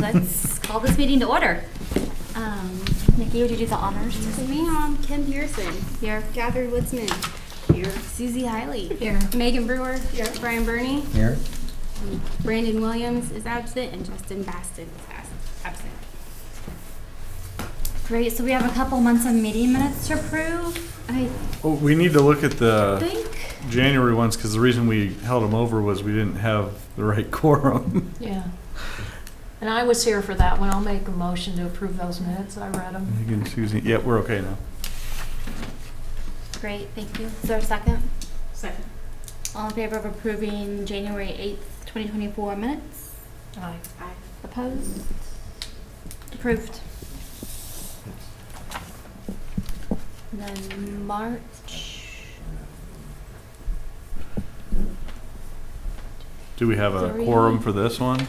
let's call this meeting to order. Nikki, would you do the honors? Ma'am, Kim Pearson. Here. Catherine Woodsman. Here. Susie Hiley. Here. Megan Brewer. Here. Brian Burney. Here. Brandon Williams is absent, and Justin Baston is absent. Great, so we have a couple months of meeting minutes to approve. Well, we need to look at the think. January ones, because the reason we held them over was we didn't have the right quorum. Yeah. And I was here for that one. I'll make a motion to approve those minutes. I read them. Megan, Susie, yeah, we're okay now. Great, thank you. Is there a second? Second. All in favor of approving January 8th, 2024 minutes? Aye. Opposed? Approved. And then March. Do we have a 3. quorum for this one?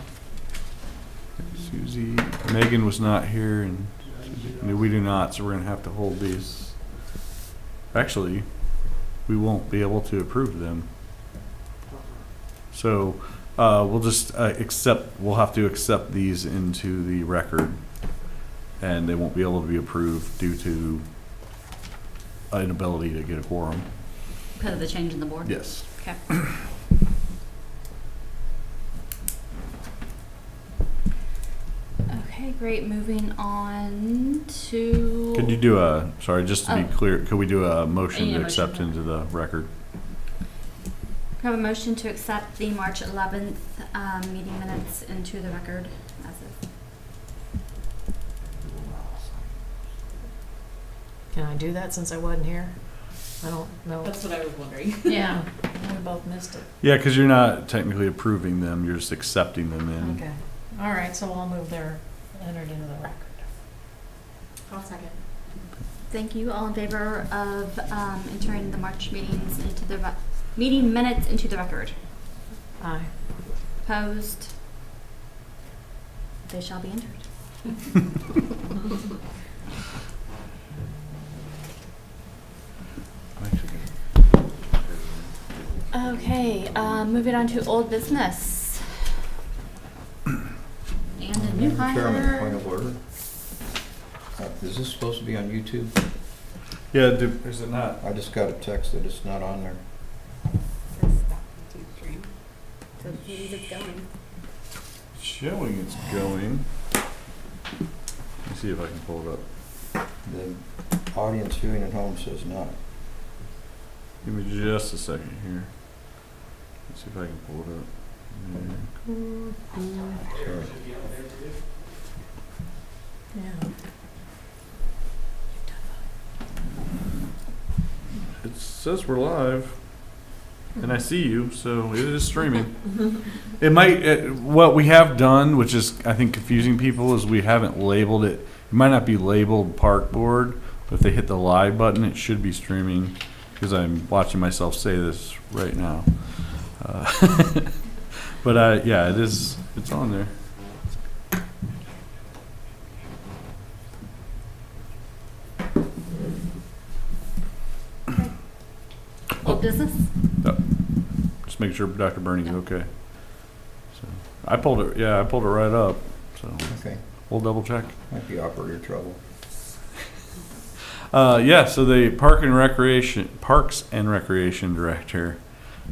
Susie, Megan was not here, and Susie, we do not, so we're gonna have to hold these. Actually, we won't be able to approve them. So, we'll just we'll have to accept these into the record, and they won't be able to be approved due to inability to get a quorum. Because of the change in the board? Yes. Okay. Okay, great. Moving on to. Could you do sorry, just to be clear, could we do a motion Need a to motion accept for that. into the record? I have a motion to accept the March 11th meeting minutes into the record as is. Can I do that since I wasn't here? I don't know. That's what I was wondering. Yeah, we both missed it. Yeah, because you're not technically approving them, you're just accepting them in. Okay. All right, so I'll move they're entered into the record. I'll second. Thank you. All in favor of entering the March meetings into the meeting minutes into the record? Aye. Opposed? They shall be entered. Okay, moving on to old business. And a new Madam Chairman, point hire. of order. Is this supposed to be on YouTube? Yeah, is it not? I just got a text that it's not on there. So it means it's going. Showing it's going. Let me see if I can pull it up. The audience viewing at home says not. Give me just a second here. Let's see if I can pull it up. Sorry. Yeah. It says we're live, and I see you, so it is streaming. It might. What we have done, which is I think confusing people, is we haven't labeled it. It might not be labeled Park Board, but if they hit the live button, it should be streaming. Because I'm watching myself say this right now. But yeah, it is. It's on there. Old business? Just make sure Dr. Burney's okay. So I pulled it. Yeah, I pulled it right up. So Okay, we'll double check. might be operator trouble. Yeah, so the Parks and Recreation Director.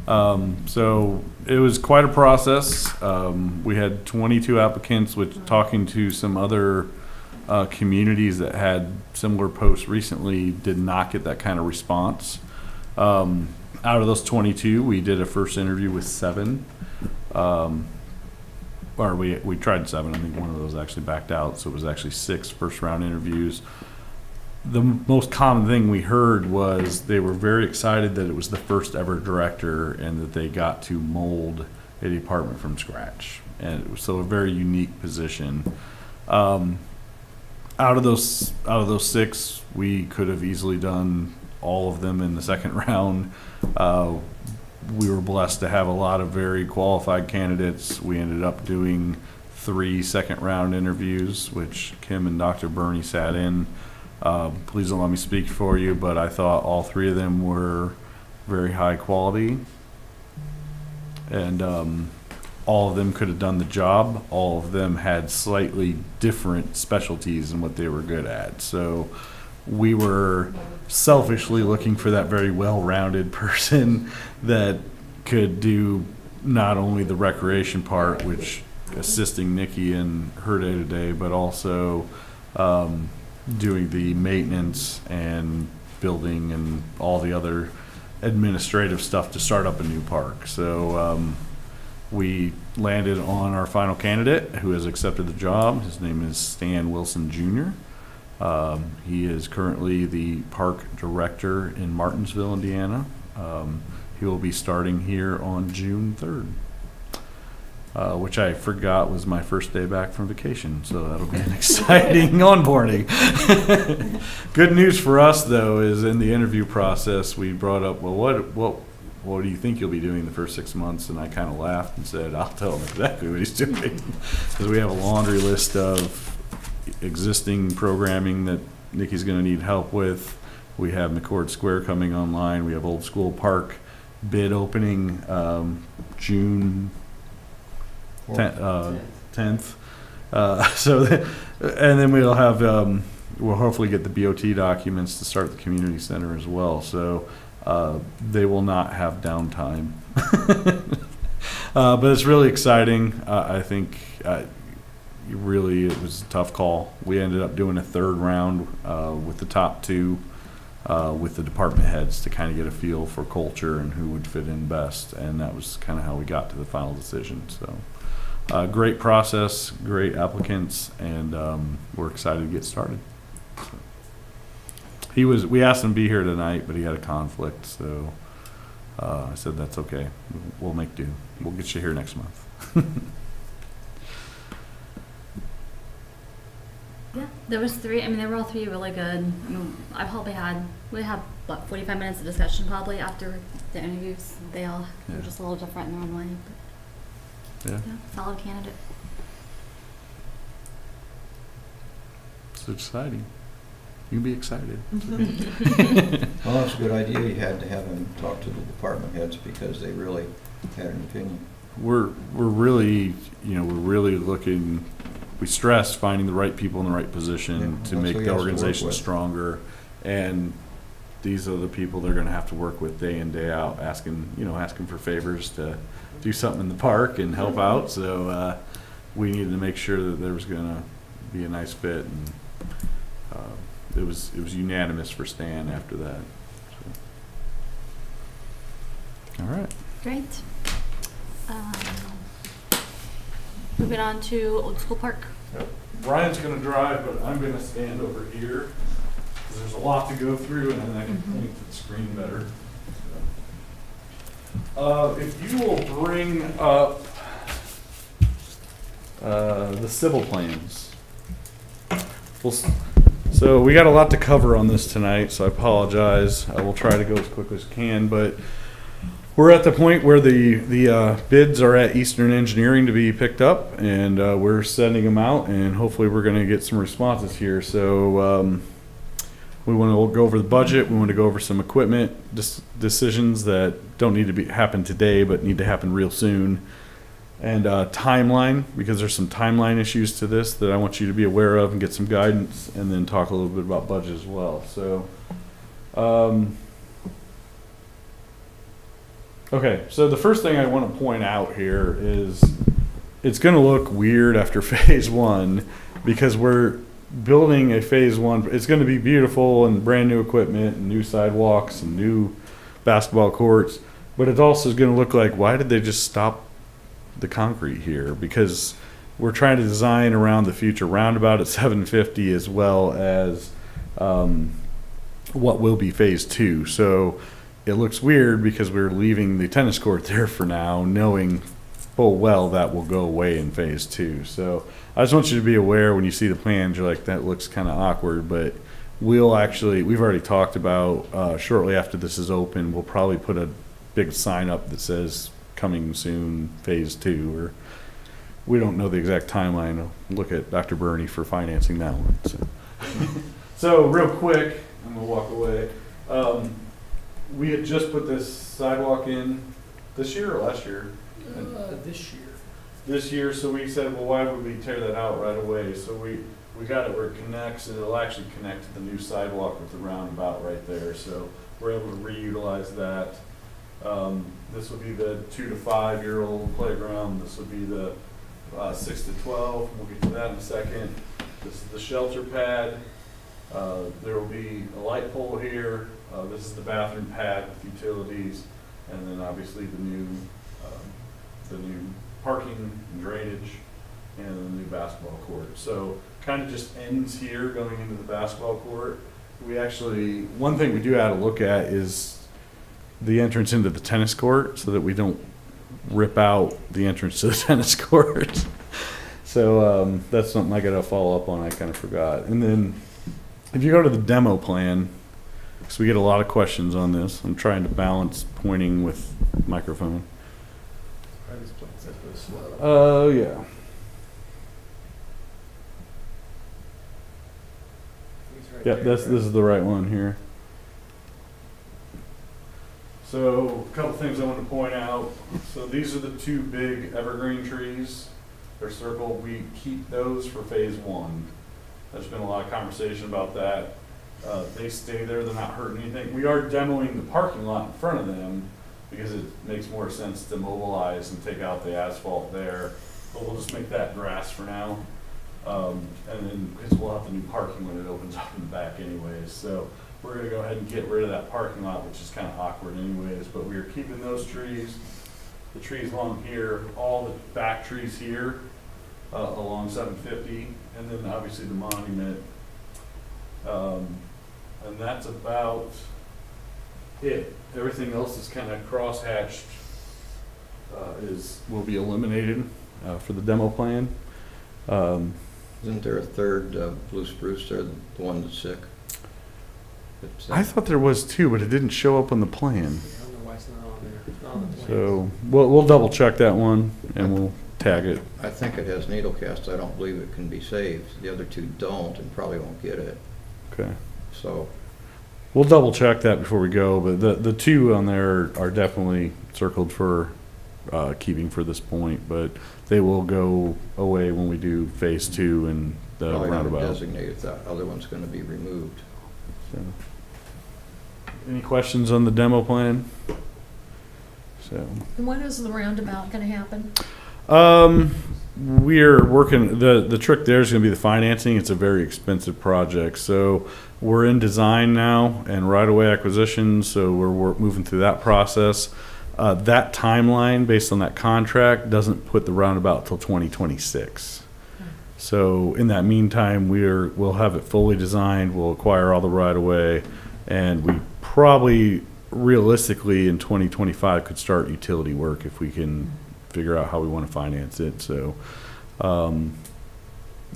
So it was quite a process. We had 22 applicants, which talking to some other communities that had similar posts recently did not get that kind of response. Out of those 22, we did a first interview with 7. Or we tried 7. I think one of those actually backed out, so it was actually 6 first round interviews. The most common thing we heard was they were very excited that it was the first ever director and that they got to mold a department from scratch. And it was so a very unique position. Out of those 6, we could have easily done all of them in the second round. We were blessed to have a lot of very qualified candidates. We ended up doing 3 second round interviews, which Kim and Dr. Burney sat in. Please don't let me speak for you, but I thought all 3 of them were very high quality. And all of them could have done the job. All of them had slightly different specialties in what they were good at. So we were selfishly looking for that very well-rounded person that could do not only the recreation part, which assisting Nikki in her day-to-day, but also doing the maintenance and building and all the other administrative stuff to start up a new park. So we landed on our final candidate who has accepted the job. His name is Stan Wilson Jr. He is currently the park director in Martinsville, Indiana. He will be starting here on June 3rd. Which I forgot was my first day back from vacation, so that'll be an exciting onboarding. Good news for us, though, is in the interview process, we brought up, well, what do you think you'll be doing the first 6 months? And I kind of laughed and said, I'll tell him exactly what he's doing. Because we have a laundry list of existing programming that Nikki's going to need help with. We have McCord Square coming online. We have Old School Park bid opening June 10th. And then we'll have, we'll hopefully get the BOT documents to start the community center as well. So they will not have downtime. But it's really exciting. I think really it was a tough call. We ended up doing a third round with the top two with the department heads to kind of get a feel for culture and who would fit in best. And that was kind of how we got to the final decision. So. Great process, great applicants, and we're excited to get started. We asked him to be here tonight, but he had a conflict, so I said that's okay. We'll make do. We'll get you here next month. Yeah, there was three. I mean, they were all three really good. I mean, we had what 45 minutes of discussion probably after the interviews. They all were just a little different in their own way. But Yeah. solid candidate. It's exciting. You can be excited. Well, that's a good idea. You had to have him talk to the department heads because they really had an opinion. We're really, we're really looking, we stress finding the right people in the right position Yeah, to that's make who he the has to work organization with. stronger. And these are the people they're going to have to work with day in, day out, asking for favors to do something in the park and help out. So we needed to make sure that there was going to be a nice fit, and it was unanimous for Stan after that. So. All right. Great. Moving on to Old School Park. Yep. Brian's going to drive, but I'm going to stand over here because there's a lot to go through, and then I can point to the screen better. If you will bring up the civil plans. So we got a lot to cover on this tonight, so I apologize. I will try to go as quick as I can, but we're at the point where the bids are at Eastern Engineering to be picked up, and we're sending them out, and hopefully we're going to get some responses here. So we want to go over the budget. We want to go over some equipment decisions that don't need to happen today, but need to happen real soon. And timeline, because there's some timeline issues to this that I want you to be aware of and get some guidance, and then talk a little bit about budget as well. So, okay, so the first thing I want to point out here is it's going to look weird after phase one because we're building a phase one. It's going to be beautiful and brand new equipment and new sidewalks and new basketball courts, but it also is going to look like, why did they just stop the concrete here? Because we're trying to design around the future roundabout at 750 as well as what will be phase two. So it looks weird because we're leaving the tennis court there for now, knowing full well that will go away in phase two. So I just want you to be aware when you see the plans, you're like, that looks kind of awkward, but we've already talked about shortly after this is open, we'll probably put a big sign up that says coming soon, phase two, or we don't know the exact timeline. I'll look at Dr. Burney for financing that one. So real quick, I'm gonna walk away. We had just put this sidewalk in this year or last year? This year. this year, so we said, well, why would we tear that out right away? So we got it where it connects, and it'll actually connect to the new sidewalk with the roundabout right there, so we're able to reutilize that. This will be the 2 to 5 year old playground. This will be the 6 to 12. We'll get to that in a second. This is the shelter pad. There will be a light pole here. This is the bathroom pad with utilities, and then obviously the new parking and drainage and the new basketball court. So kind of just ends here going into the basketball court. We actually, one thing we do have to look at is the entrance into the tennis court so that we don't rip out the entrance to the tennis court. So that's something I got to follow up on. I kind of forgot. And then if you go to the demo plan, because we get a lot of questions on this, I'm trying to balance pointing with microphone. Oh, yeah. Yeah, this is the right one here. So a couple things I want to point out. So these are the two big evergreen trees. They're circled. We keep those for phase one. There's been a lot of conversation about that. They stay there. They're not hurting anything. We are demoing the parking lot in front of them because it makes more sense to mobilize and take out the asphalt there. But we'll just make that grass for now. And then, because we'll have the new parking when it opens up in the back anyways. So we're gonna go ahead and get rid of that parking lot, which is kind of awkward anyways, but we are keeping those trees. The trees along here, all the back trees here, along 750, and then obviously the monument. And that's about it. Everything else is kind of cross-hatched, will be eliminated for the demo plan. Isn't there a third blue spruce there, the one that's sick? I thought there was too, but it didn't show up on the plan. I don't know why it's not on there. It's not on the plan. So we'll double check that one and we'll tag it. I think it has needle cast. I don't believe it can be saved. The other two don't and probably won't get it. Okay. So We'll double check that before we go, but the two on there are definitely circled for keeping for this point, but they will go away when we do phase two and the probably not roundabout. designated. That other one's going to be removed. So. Any questions on the demo plan? So. And when is the roundabout gonna happen? We're working, the trick there is going to be the financing. It's a very expensive project. So we're in design now and right-of-way acquisition. So we're moving through that process. That timeline based on that contract doesn't put the roundabout till 2026. So in that meantime, we'll have it fully designed. We'll acquire all the right-of-way, and we probably realistically in 2025 could start utility work if we can figure out how we want to finance it. So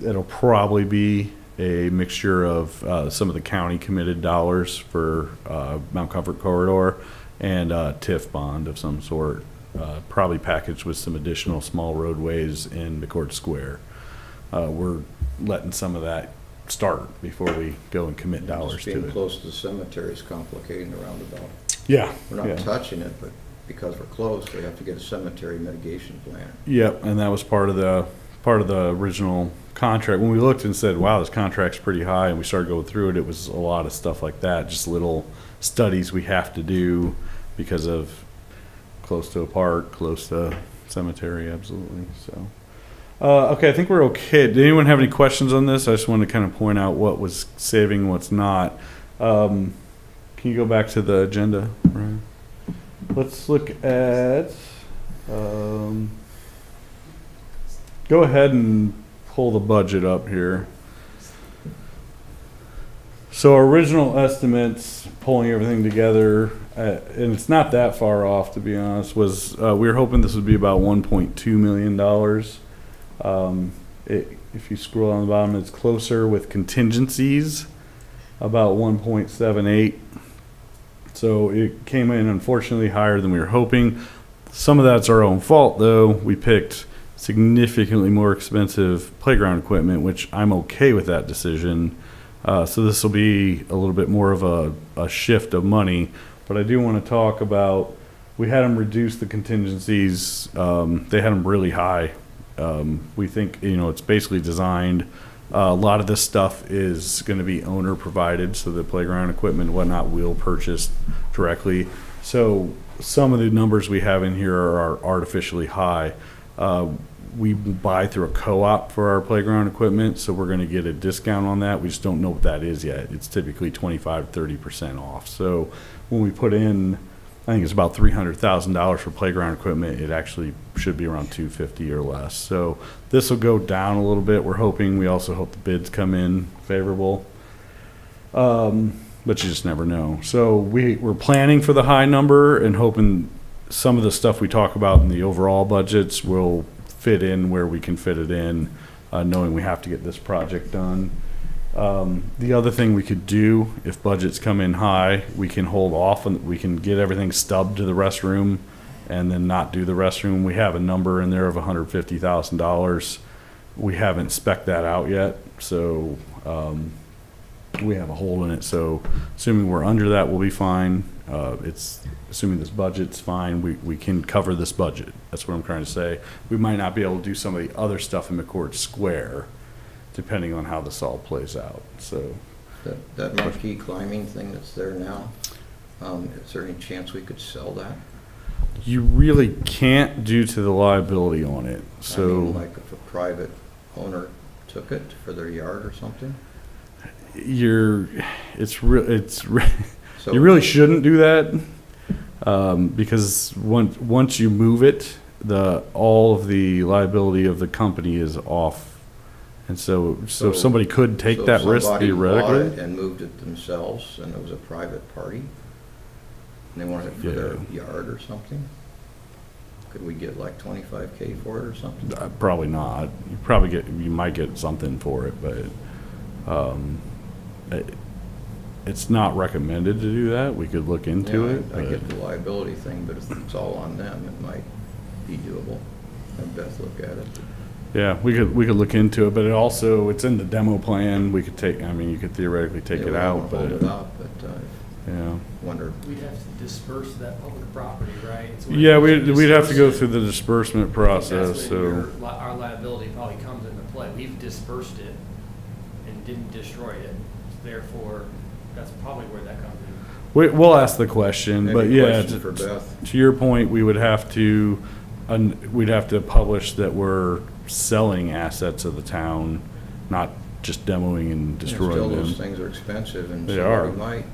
it'll probably be a mixture of some of the county committed dollars for Mount Comfort Corridor and TIF bond of some sort, probably packaged with some additional small roadways in McCord Square. We're letting some of that start before we go and commit dollars Just to being it. close to the cemetery is complicating the roundabout. Yeah. We're not yeah. touching it, but because we're close, we have to get a cemetery mitigation plan. Yep, and that was part of the original contract. When we looked and said, wow, this contract's pretty high, and we started going through it, it was a lot of stuff like that, just little studies we have to do because of close to a park, close to cemetery, absolutely. So, okay, I think we're okay. Did anyone have any questions on this? I just wanted to kind of point out what was saving, what's not. Can you go back to the agenda, Ryan? Let's look at, go ahead and pull the budget up here. So our original estimates, pulling everything together, and it's not that far off to be honest, was we were hoping this would be about $1.2 million. If you scroll on the bottom, it's closer with contingencies, about 1.78. So it came in unfortunately higher than we were hoping. Some of that's our own fault though. We picked significantly more expensive playground equipment, which I'm okay with that decision. So this will be a little bit more of a shift of money, but I do want to talk about, we had them reduce the contingencies. They had them really high We think, it's basically designed, a lot of this stuff is going to be owner provided, so the playground equipment and whatnot we'll purchase directly. So some of the numbers we have in here are artificially high. We buy through a co-op for our playground equipment, so we're going to get a discount on that. We just don't know what that is yet. It's typically 25 to 30% off. So when we put in, I think it's about $300,000 for playground equipment, it actually should be around $250 or less. So this will go down a little bit. We're hoping, we also hope the bids come in favorable. But you just never know. So we're planning for the high number and hoping some of the stuff we talk about in the overall budgets will fit in where we can fit it in, knowing we have to get this project done. The other thing we could do, if budgets come in high, we can hold off and we can get everything stubbed to the restroom and then not do the restroom. We have a number in there of $150,000. We haven't spec'd that out yet, so we have a hole in it. So assuming we're under that, we'll be fine. Assuming this budget's fine, we can cover this budget. That's what I'm trying to say. We might not be able to do some of the other stuff in McCord Square, depending on how this all plays out. So That marquee climbing thing that's there now, is there any chance we could sell that? you really can't due to the liability on it. I So mean, like if a private owner took it for their yard or something? you So really shouldn't do that, because once you move it, all of the liability of the company is off. And so somebody could take so that risk somebody bought theoretically. it and moved it themselves, and it was a private party, and they wanted it for their yard or something? Could we get like $25K for it or something? Probably not. You might get something for it, but it's not recommended to do that. We could look into Yeah, it. I but- get the liability thing, but if it's all on them, it might be doable. Have Beth look at it. Yeah, we could look into it, but it's in the demo plan. We could you could theoretically take Yeah, it we out, don't but, Hold it up, but yeah. wonder, We'd have to disperse that public property, right? So Yeah, if we'd have to go disperse through the disbursement process, that's when so, our liability probably comes into play. We've dispersed it and didn't destroy it. Therefore, that's probably where that comes in. we'll ask the question, but maybe yeah, a question for Beth. to your point, we'd have to publish that we're selling assets of the town, not just demoing and destroying Still, them. those things are expensive, and They somebody are. might,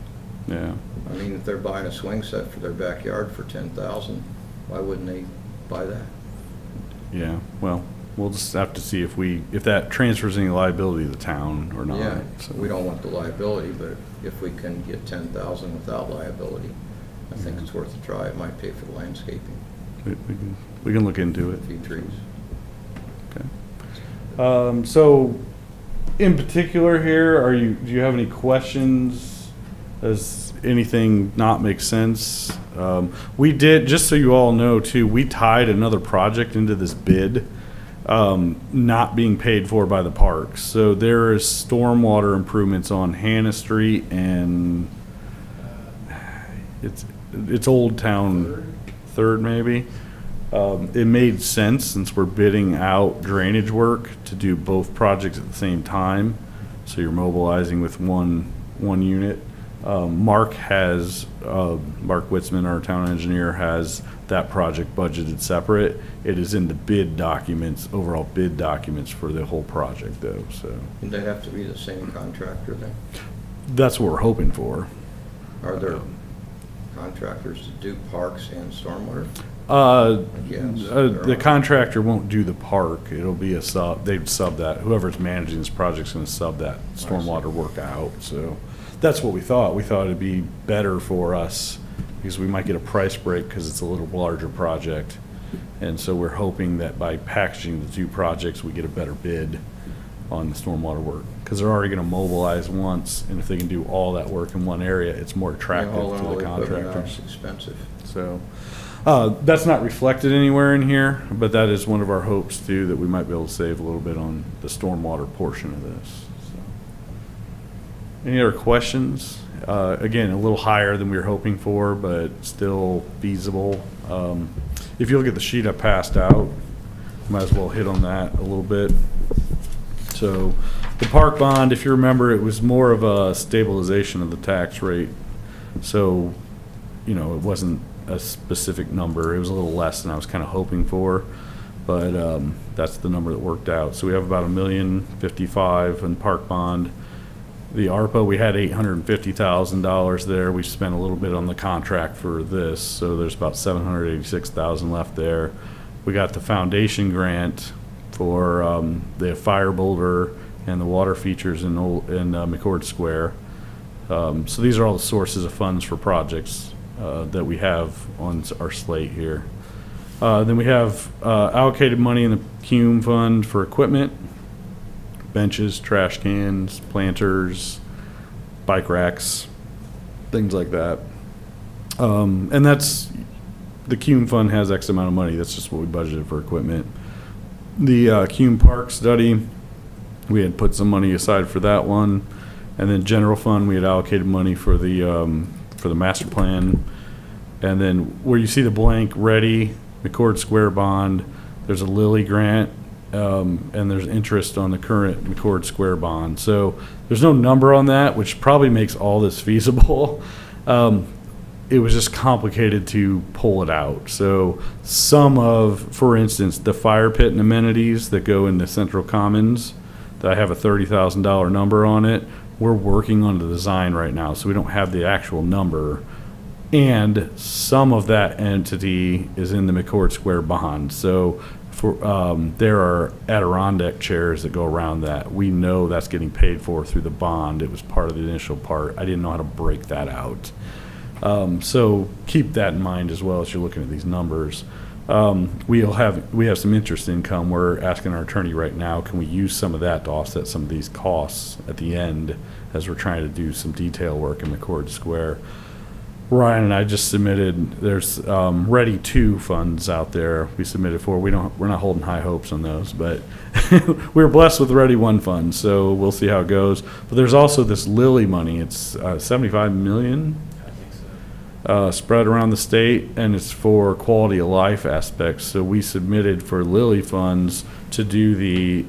Yeah, I mean, if they're buying a swing set for their backyard for $10,000, why wouldn't they buy that? yeah, well, we'll just have to see if that transfers any liability to the town or not. Yeah, so. we don't want the liability, but if we can get $10,000 without liability, I think it's worth a try. It might pay for the landscaping, We can look into it. a few trees. So, in particular here, do you have any questions? Does anything not make sense? We did, just so you all know too, we tied another project into this bid, not being paid for by the parks. So there is stormwater improvements on Hannah Street and it's Old Town Third maybe. It made sense since we're bidding out drainage work to do both projects at the same time. So you're mobilizing with one unit. Mark Witzman, our town engineer, has that project budgeted separate. It is in the bid documents, overall bid documents for the whole project though, so. Would they have to be the same contractor then? That's what we're hoping for. Are there contractors to do parks and stormwater? Yes. The contractor won't do the park. It'll be a sub, they'd sub that. Whoever's managing this project's gonna sub that stormwater work out, so. That's what we thought. We thought it'd be better for us because we might get a price break because it's a little larger project. And so we're hoping that by packaging the two projects, we get a better bid on the stormwater work. Because they're already gonna mobilize once, and if they can do all that work in one area, it's more attractive All to in the all, equipment now contractors. is expensive. So, that's not reflected anywhere in here, but that is one of our hopes too, that we might be able to save a little bit on the stormwater portion of this. So. Any other questions? Again, a little higher than we were hoping for, but still feasible. If you look at the sheet I passed out, might as well hit on that a little bit. So the park bond, if you remember, it was more of a stabilization of the tax rate. So, you know, it wasn't a specific number. It was a little less than I was kind of hoping for, but that's the number that worked out. So we have about $1,055,000 in park bond. The ARPA, we had $850,000 there. We spent a little bit on the contract for this, so there's about $786,000 left there. We got the foundation grant for the fire boulder and the water features in McCord Square. So these are all the sources of funds for projects that we have on our slate here. Then we have allocated money in the CUME fund for equipment, benches, trash cans, planters, bike racks, things like that. And that's, the CUME fund has X amount of money. That's just what we budgeted for equipment. The CUME Park study, we had put some money aside for that one. And then general fund, we had allocated money for the master plan. And then where you see the blank ready, McCord Square bond, there's a Lilly grant, and there's interest on the current McCord Square bond. So there's no number on that, which probably makes all this feasible. It was just complicated to pull it out. So some of, for instance, the fire pit and amenities that go into Central Commons, that I have a $30,000 number on it, we're working on the design right now, so we don't have the actual number. And some of that entity is in the McCord Square bond. So for there are Adirondack chairs that go around that. We know that's getting paid for through the bond. It was part of the initial part. I didn't know how to break that out. So keep that in mind as well as you're looking at these numbers. We have some interest income. We're asking our attorney right now, can we use some of that to offset some of these costs at the end as we're trying to do some detail work in McCord Square. Ryan and I just submitted, there's Ready 2 funds out there we submitted for. We're not holding high hopes on those, but we were blessed with Ready 1 funds, so we'll see how it goes. But there's also this Lilly money. It's $75 million. Spread around the state, and it's for quality of life aspects. So we submitted for Lilly funds to do the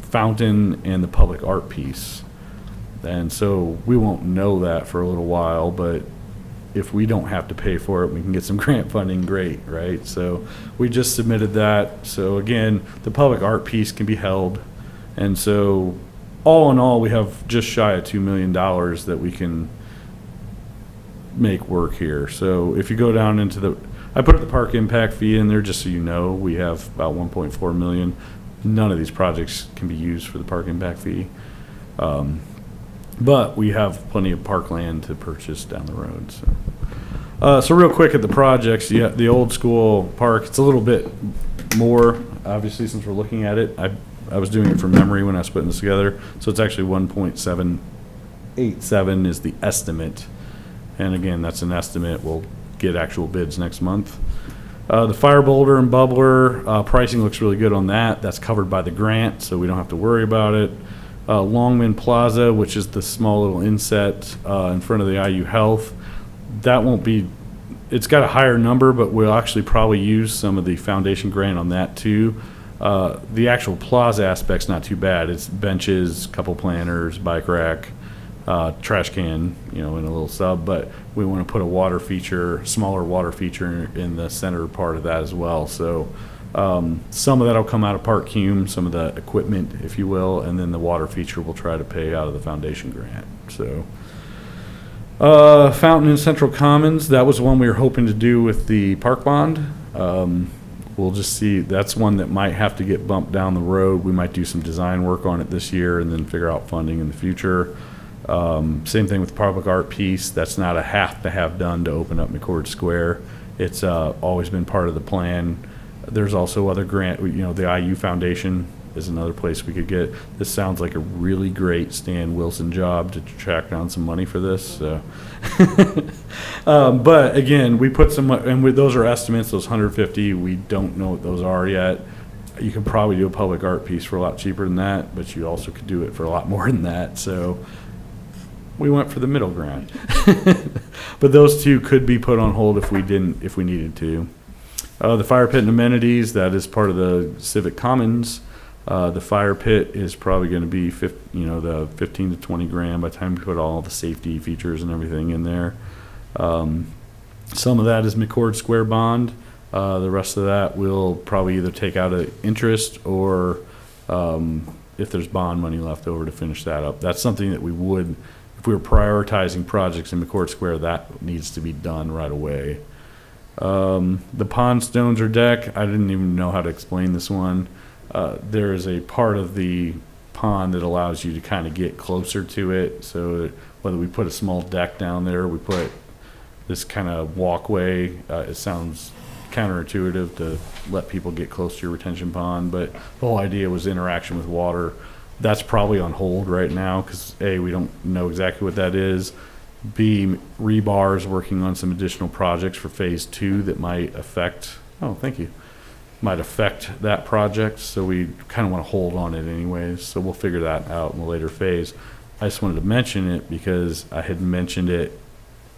fountain and the public art piece. And so we won't know that for a little while, but if we don't have to pay for it, we can get some grant funding, great, right? So we just submitted that. So again, the public art piece can be held. And so all in all, we have just shy of $2 million that we can make work here. So if you go down into I put the park impact fee in there just so you know, we have about 1.4 million. None of these projects can be used for the park impact fee. But we have plenty of parkland to purchase down the road. So real quick at the projects, yeah, the old school park, it's a little bit more, obviously, since we're looking at it. I was doing it from memory when I was putting this together. So it's actually 1.787 is the estimate. And again, that's an estimate. We'll get actual bids next month. The fire boulder and bubbler, pricing looks really good on that. That's covered by the grant, so we don't have to worry about it. Longman Plaza, which is the small little inset in front of the IU Health, that won't be, it's got a higher number, but we'll actually probably use some of the foundation grant on that too. The actual plaza aspect's not too bad. It's benches, couple planters, bike rack, trash can, in a little sub, but we want to put a water feature, smaller water feature in the center part of that as well. So some of that will come out of Park Cume, some of the equipment, if you will, and then the water feature we'll try to pay out of the foundation grant. So fountain in Central Commons, that was one we were hoping to do with the park bond. We'll just see. That's one that might have to get bumped down the road. We might do some design work on it this year and then figure out funding in the future. Same thing with the public art piece. That's not a have to have done to open up McCord Square. It's always been part of the plan. There's also other grant, the IU Foundation is another place we could get. This sounds like a really great Stan Wilson job to track down some money for this. So. But again, we put some, and those are estimates, those 150, we don't know what those are yet. You could probably do a public art piece for a lot cheaper than that, but you also could do it for a lot more than that. So we went for the middle ground. But those two could be put on hold if we needed to. The fire pit and amenities, that is part of the civic commons. The fire pit is probably gonna be the 15 to 20 grand by the time we put all the safety features and everything in there. Some of that is McCord Square bond. The rest of that we'll probably either take out of interest or, if there's bond money left over to finish that up. That's something that we would, if we were prioritizing projects in McCord Square, that needs to be done right away. The pond stones or deck, I didn't even know how to explain this one. There is a part of the pond that allows you to kind of get closer to it. So that whether we put a small deck down there, or we put this kind of walkway, it sounds counterintuitive to let people get close to your retention pond, but the whole idea was interaction with water. That's probably on hold right now because A, we don't know exactly what that is. B, Rebar is working on some additional projects for phase 2 that might affect that project. So we kind of want to hold on it anyways. So we'll figure that out in the later phase. I just wanted to mention it because I had mentioned it.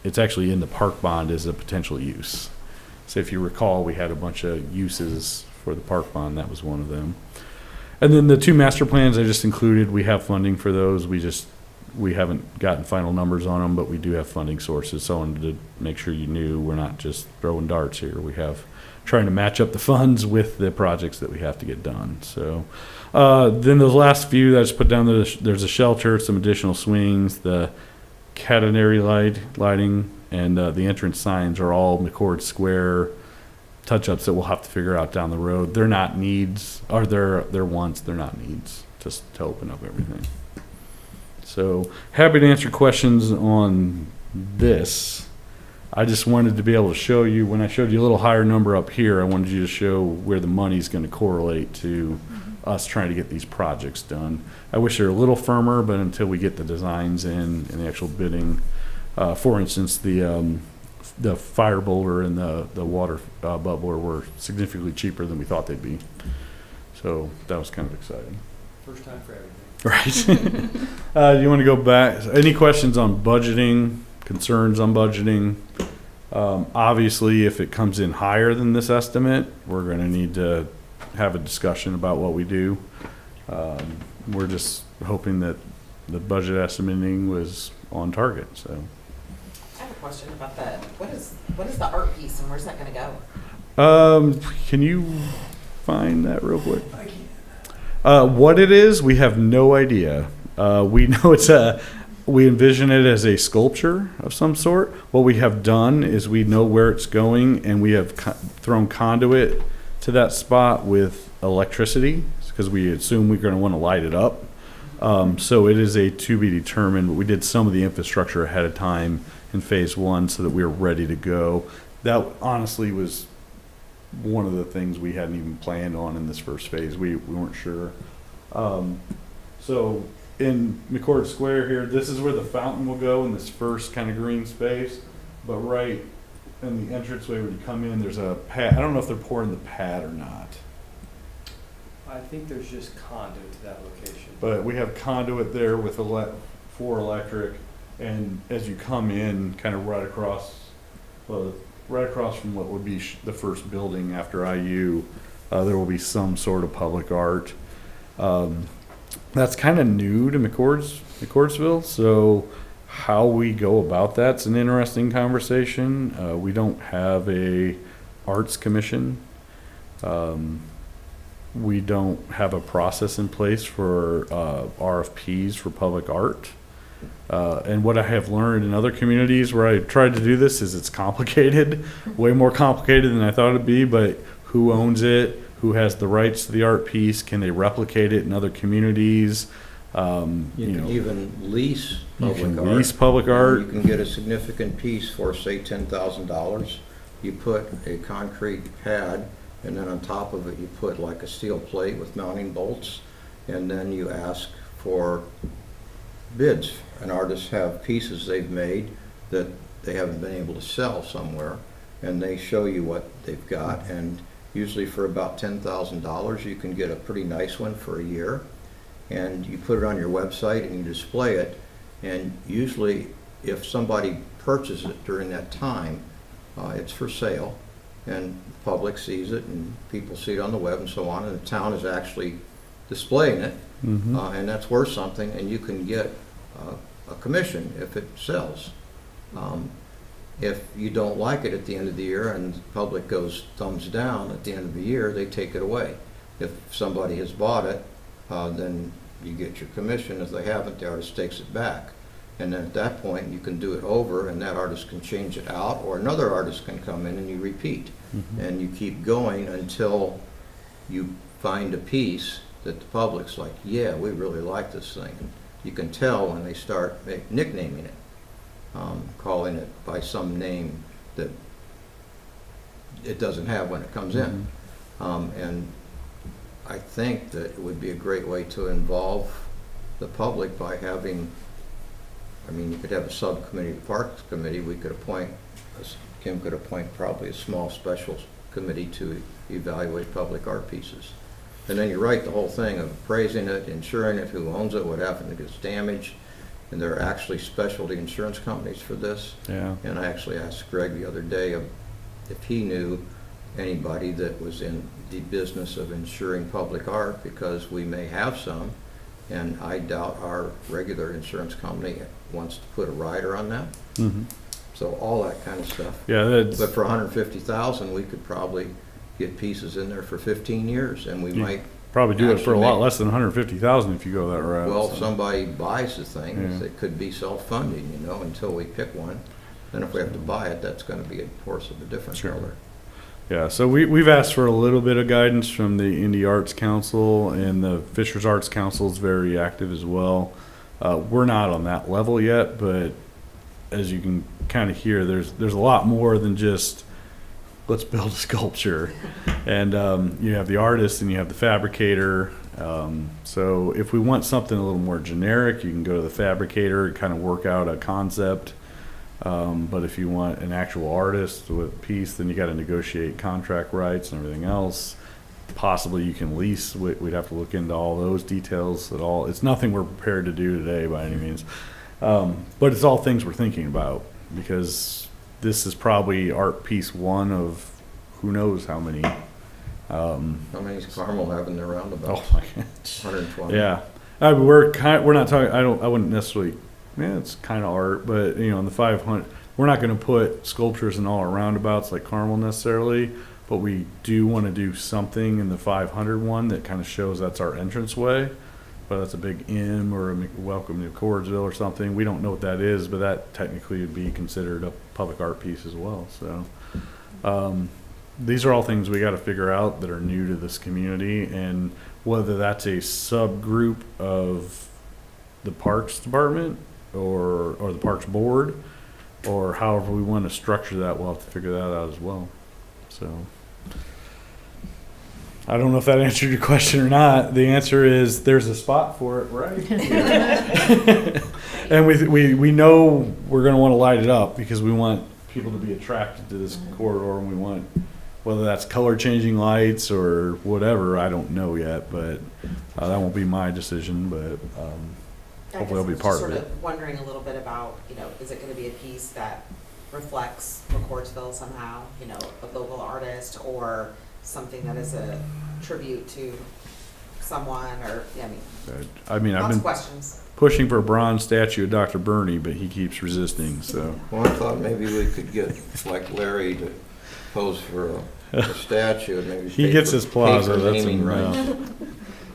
It's actually in the park bond as a potential use. So if you recall, we had a bunch of uses for the park bond. That was one of them. And then the 2 master plans I just included, we have funding for those. We haven't gotten final numbers on them, but we do have funding sources. So I wanted to make sure you knew we're not just throwing darts here. We have trying to match up the funds with the projects that we have to get done. So then those last few that I just put down, there's a shelter, some additional swings, the catenary lighting, and the entrance signs are all McCord Square touch-ups that we'll have to figure out down the road. They're not needs, or they're wants, they're not needs, just to open up everything. So happy to answer questions on this. I just wanted to be able to show you, when I showed you a little higher number up here, I wanted you to show where the money's going to correlate to us trying to get these projects done. I wish they're a little firmer, but until we get the designs in and the actual bidding, for instance, the fire boulder and the water bubbler were significantly cheaper than we thought they'd be. So that was kind of exciting. First time for everything. Right. You want to go back? Any questions on budgeting, concerns on budgeting? Obviously, if it comes in higher than this estimate, we're going to need to have a discussion about what we do. We're just hoping that the budget estimating was on target, so. I have a question about that. What is the art piece and where's that gonna go? Can you find that real quick? I can. What it is, we have no idea. We know we envision it as a sculpture of some sort. What we have done is we know where it's going, and we have thrown conduit to that spot with electricity because we assume we're going to want to light it up. So it is a to be determined, but we did some of the infrastructure ahead of time in phase 1 so that we were ready to go. That honestly was one of the things we hadn't even planned on in this first phase. We weren't sure. So in McCord Square here, this is where the fountain will go in this first kind of green space. But right in the entranceway when you come in, there's a pad. I don't know if they're pouring the pad or not. I think there's just conduit to that location. But we have conduit there with for electric. And as you come in, kind of right across from what would be the first building after IU, there will be some sort of public art. That's kind of new to McCordsville, so how we go about that's an interesting conversation. We don't have a arts commission. We don't have a process in place for RFPs for public art. And what I have learned in other communities where I tried to do this is it's complicated, way more complicated than I thought it'd be, but who owns it? Who has the rights to the art piece? Can they replicate it in other communities? You can even lease You public can art. lease public art. You can get a significant piece for, say, $10,000. You put a concrete pad, and then on top of it, you put like a steel plate with mounting bolts, and then you ask for bids. And artists have pieces they've made that they haven't been able to sell somewhere, and they show you what they've got. And usually for about $10,000, you can get a pretty nice one for a year. And you put it on your website and you display it. And usually if somebody purchases it during that time, it's for sale. and the public sees it, and people see it on the web and so on, and the town is actually displaying it, and that's worth something, and you can get a commission if it sells. If you don't like it at the end of the year and the public goes thumbs down at the end of the year, they take it away. If somebody has bought it, then you get your commission. If they haven't, the artist takes it back. And then at that point, you can do it over, and that artist can change it out, or another artist can come in and you repeat. And you keep going until you find a piece that the public's like, yeah, we really like this thing. And you can tell when they start nicknaming it, calling it by some name that it doesn't have when it comes in. And I think that it would be a great way to involve the public by having, I mean, you could have a subcommittee, the Parks Committee, we could appoint, Kim could appoint probably a small special committee to evaluate public art pieces. And then you write the whole thing of appraising it, insuring it, who owns it, what happened if it gets damaged. And there are actually specialty insurance companies for this. Yeah. And I actually asked Greg the other day if he knew anybody that was in the business of insuring public art, because we may have some, and I doubt our regular insurance company wants to put a rider on that. So all that kind of stuff. Yeah, that's, But for $150,000, we could probably get pieces in there for 15 years, and we might. probably do it for a actually lot make- less than 150,000 if you go that route. Well, if so. somebody buys the thing, Yeah. it could be self-funding, you know, until we pick one. Then if we have to buy it, that's gonna be a horse of a different Sure. color. Yeah, so we've asked for a little bit of guidance from the Indie Arts Council, and the Fishers Arts Council is very active as well. We're not on that level yet, but as you can kind of hear, there's a lot more than just let's build a sculpture. And you have the artist and you have the fabricator. So if we want something a little more generic, you can go to the fabricator and kind of work out a concept. But if you want an actual artist with a piece, then you got to negotiate contract rights and everything else. Possibly you can lease. We'd have to look into all those details at all. It's nothing we're prepared to do today by any means. But it's all things we're thinking about, because this is probably art piece one of who knows how many. How many does Carmel have in their roundabout? Oh my gosh. 120. Yeah, we're not talking. I wouldn't necessarily. Yeah, it's kind of art, but you know, in the 500, we're not going to put sculptures in all our roundabouts like Carmel necessarily. But we do want to do something in the 500 one that kind of shows that's our entranceway. Whether that's a big M or a welcome to McCordsville or something, we don't know what that is, but that technically would be considered a public art piece as well. So these are all things we got to figure out that are new to this community, and whether that's a subgroup of the Parks Department or the Parks Board, or however we want to structure that, we'll have to figure that out as well. So I don't know if that answered your question or not. The answer is there's a spot for it right here. And we know we're going to want to light it up because we want people to be attracted to this corridor, and we want, whether that's color changing lights or whatever, I don't know yet, but that won't be my decision, but hopefully I'll be part of Sort it. of wondering a little bit about, is it gonna be a piece that reflects McCordsville somehow, a local artist, or something that is a tribute to someone, or, I mean, I've lots of been questions. pushing for a bronze statue of Dr. Burney, but he keeps resisting, so. Well, I thought maybe we could get like Larry to pose for a statue, and maybe He gets his plaza, that's enough.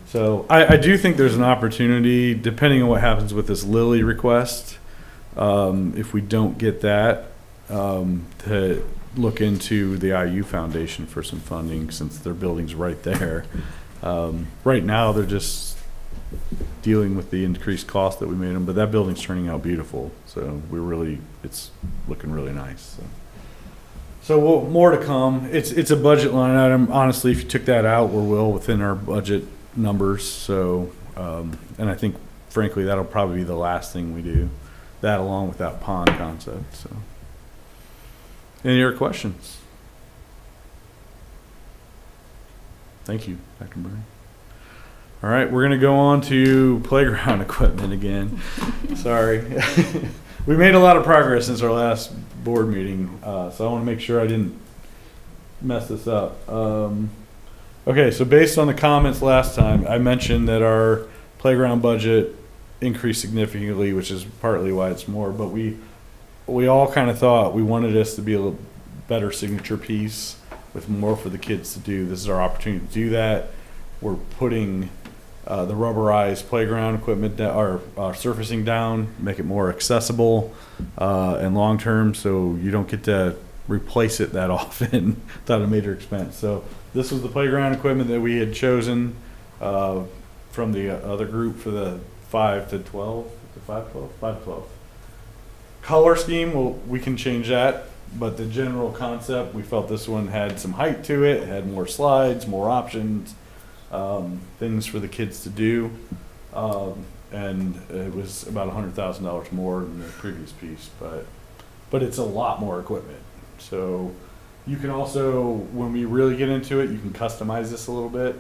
So I do think there's an opportunity, depending on what happens with this Lilly request, if we don't get that, to look into the IU Foundation for some funding, since their building's right there. Right now, they're just dealing with the increased cost that we made them, but that building's turning out beautiful. So it's looking really nice. So more to come. It's a budget line item. Honestly, if you took that out, we're well within our budget numbers. So, and I think, frankly, that'll probably be the last thing we do. That along with that pond concept. So, any other questions? Thank you, Dr. Burney. All right, we're gonna go on to playground equipment again. Sorry. We made a lot of progress since our last board meeting, so I want to make sure I didn't mess this up. Okay, so based on the comments last time, I mentioned that our playground budget increased significantly, which is partly why it's more, but we all kind of thought we wanted this to be a little better signature piece with more for the kids to do. This is our opportunity to do that. We're putting the rubberized playground equipment, surfacing down, make it more accessible and long-term, so you don't get to replace it that often without a major expense. So this was the playground equipment that we had chosen from the other group for the 5 to 12, 5 to 12. Color scheme, well, we can change that, but the general concept, we felt this one had some height to it, had more slides, more options, things for the kids to do, and it was about $100,000 more than the previous piece, but it's a lot more equipment. So you can also, when we really get into it, you can customize this a little bit,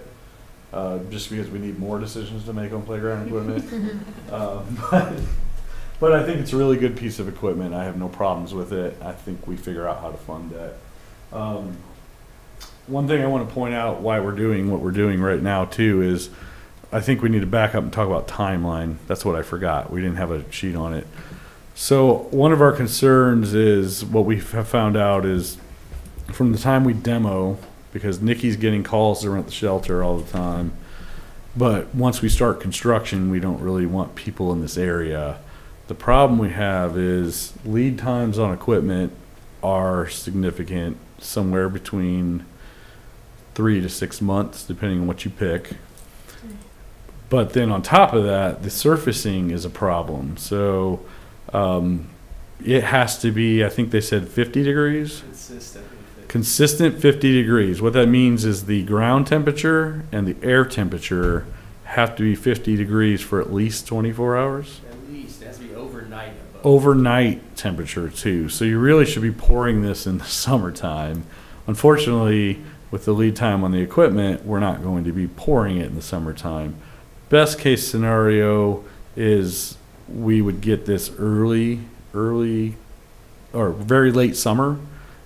just because we need more decisions to make on playground equipment. But I think it's a really good piece of equipment. I have no problems with it. I think we figure out how to fund that. One thing I want to point out why we're doing what we're doing right now too is I think we need to back up and talk about timeline. That's what I forgot. We didn't have a sheet on it. So one of our concerns is what we have found out is from the time we demo, because Nikki's getting calls to rent the shelter all the time, but once we start construction, we don't really want people in this area. The problem we have is lead times on equipment are significant, somewhere between 3 to 6 months, depending on what you pick. But then on top of that, the surfacing is a problem. So it has to be, I think they said 50 degrees? Consistent 50 degrees. What that means is the ground temperature and the air temperature have to be 50 degrees for at least 24 hours. At least, it has to be overnight above. Overnight temperature too. So you really should be pouring this in the summertime. Unfortunately, with the lead time on the equipment, we're not going to be pouring it in the summertime. Best case scenario is we would get this early or very late summer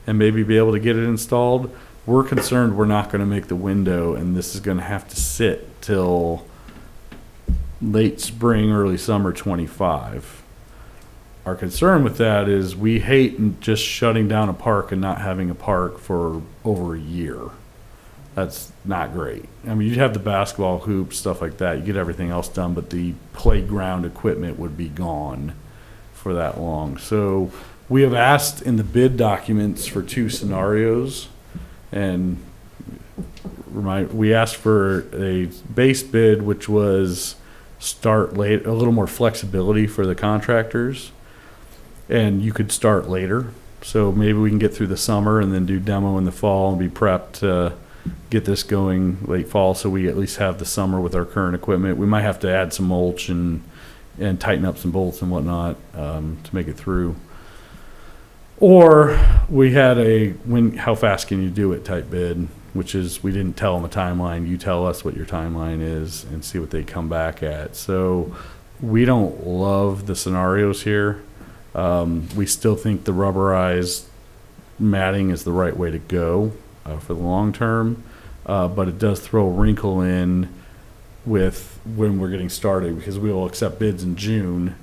and maybe be able to get it installed. We're concerned we're not going to make the window and this is going to have to sit till late spring, early summer 25. Our concern with that is we hate just shutting down a park and not having a park for over a year. That's not great. I mean, you'd have the basketball hoops, stuff like that. You get everything else done, but the playground equipment would be gone for that long. So we have asked in the bid documents for 2 scenarios, and we asked for a base bid, which was start late, a little more flexibility for the contractors, and you could start later. So maybe we can get through the summer and then do demo in the fall and be prepped to get this going late fall, so we at least have the summer with our current equipment. We might have to add some mulch and tighten up some bolts and whatnot to make it through. Or we had how fast can you do it type bid, which is we didn't tell them a timeline. You tell us what your timeline is and see what they come back at. So we don't love the scenarios here. We still think the rubberized matting is the right way to go for the long term, but it does throw a wrinkle in with when we're getting started, because we will accept bids in June,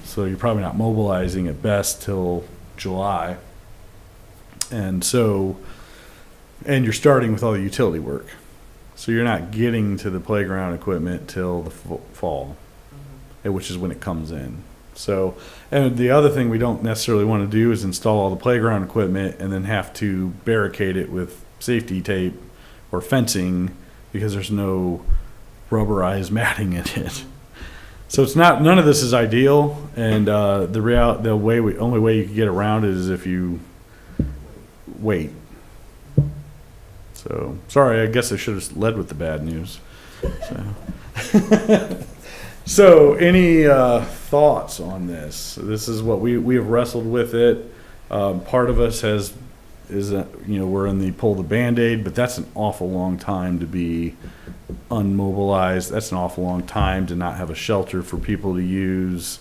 so you're probably not mobilizing at best till July, and you're starting with all the utility work, so you're not getting to the playground equipment till the fall, which is when it comes in. So, and the other thing we don't necessarily want to do is install all the playground equipment and then have to barricade it with safety tape or fencing because there's no rubberized matting in it. So it's not, none of this is ideal, and only way you can get around it is if you wait. So sorry, I guess I should have led with the bad news. So any thoughts on this? This is what we have wrestled with it. Part of us we're in the pull the Band-Aid, but that's an awful long time to be unmobilized. That's an awful long time to not have a shelter for people to use.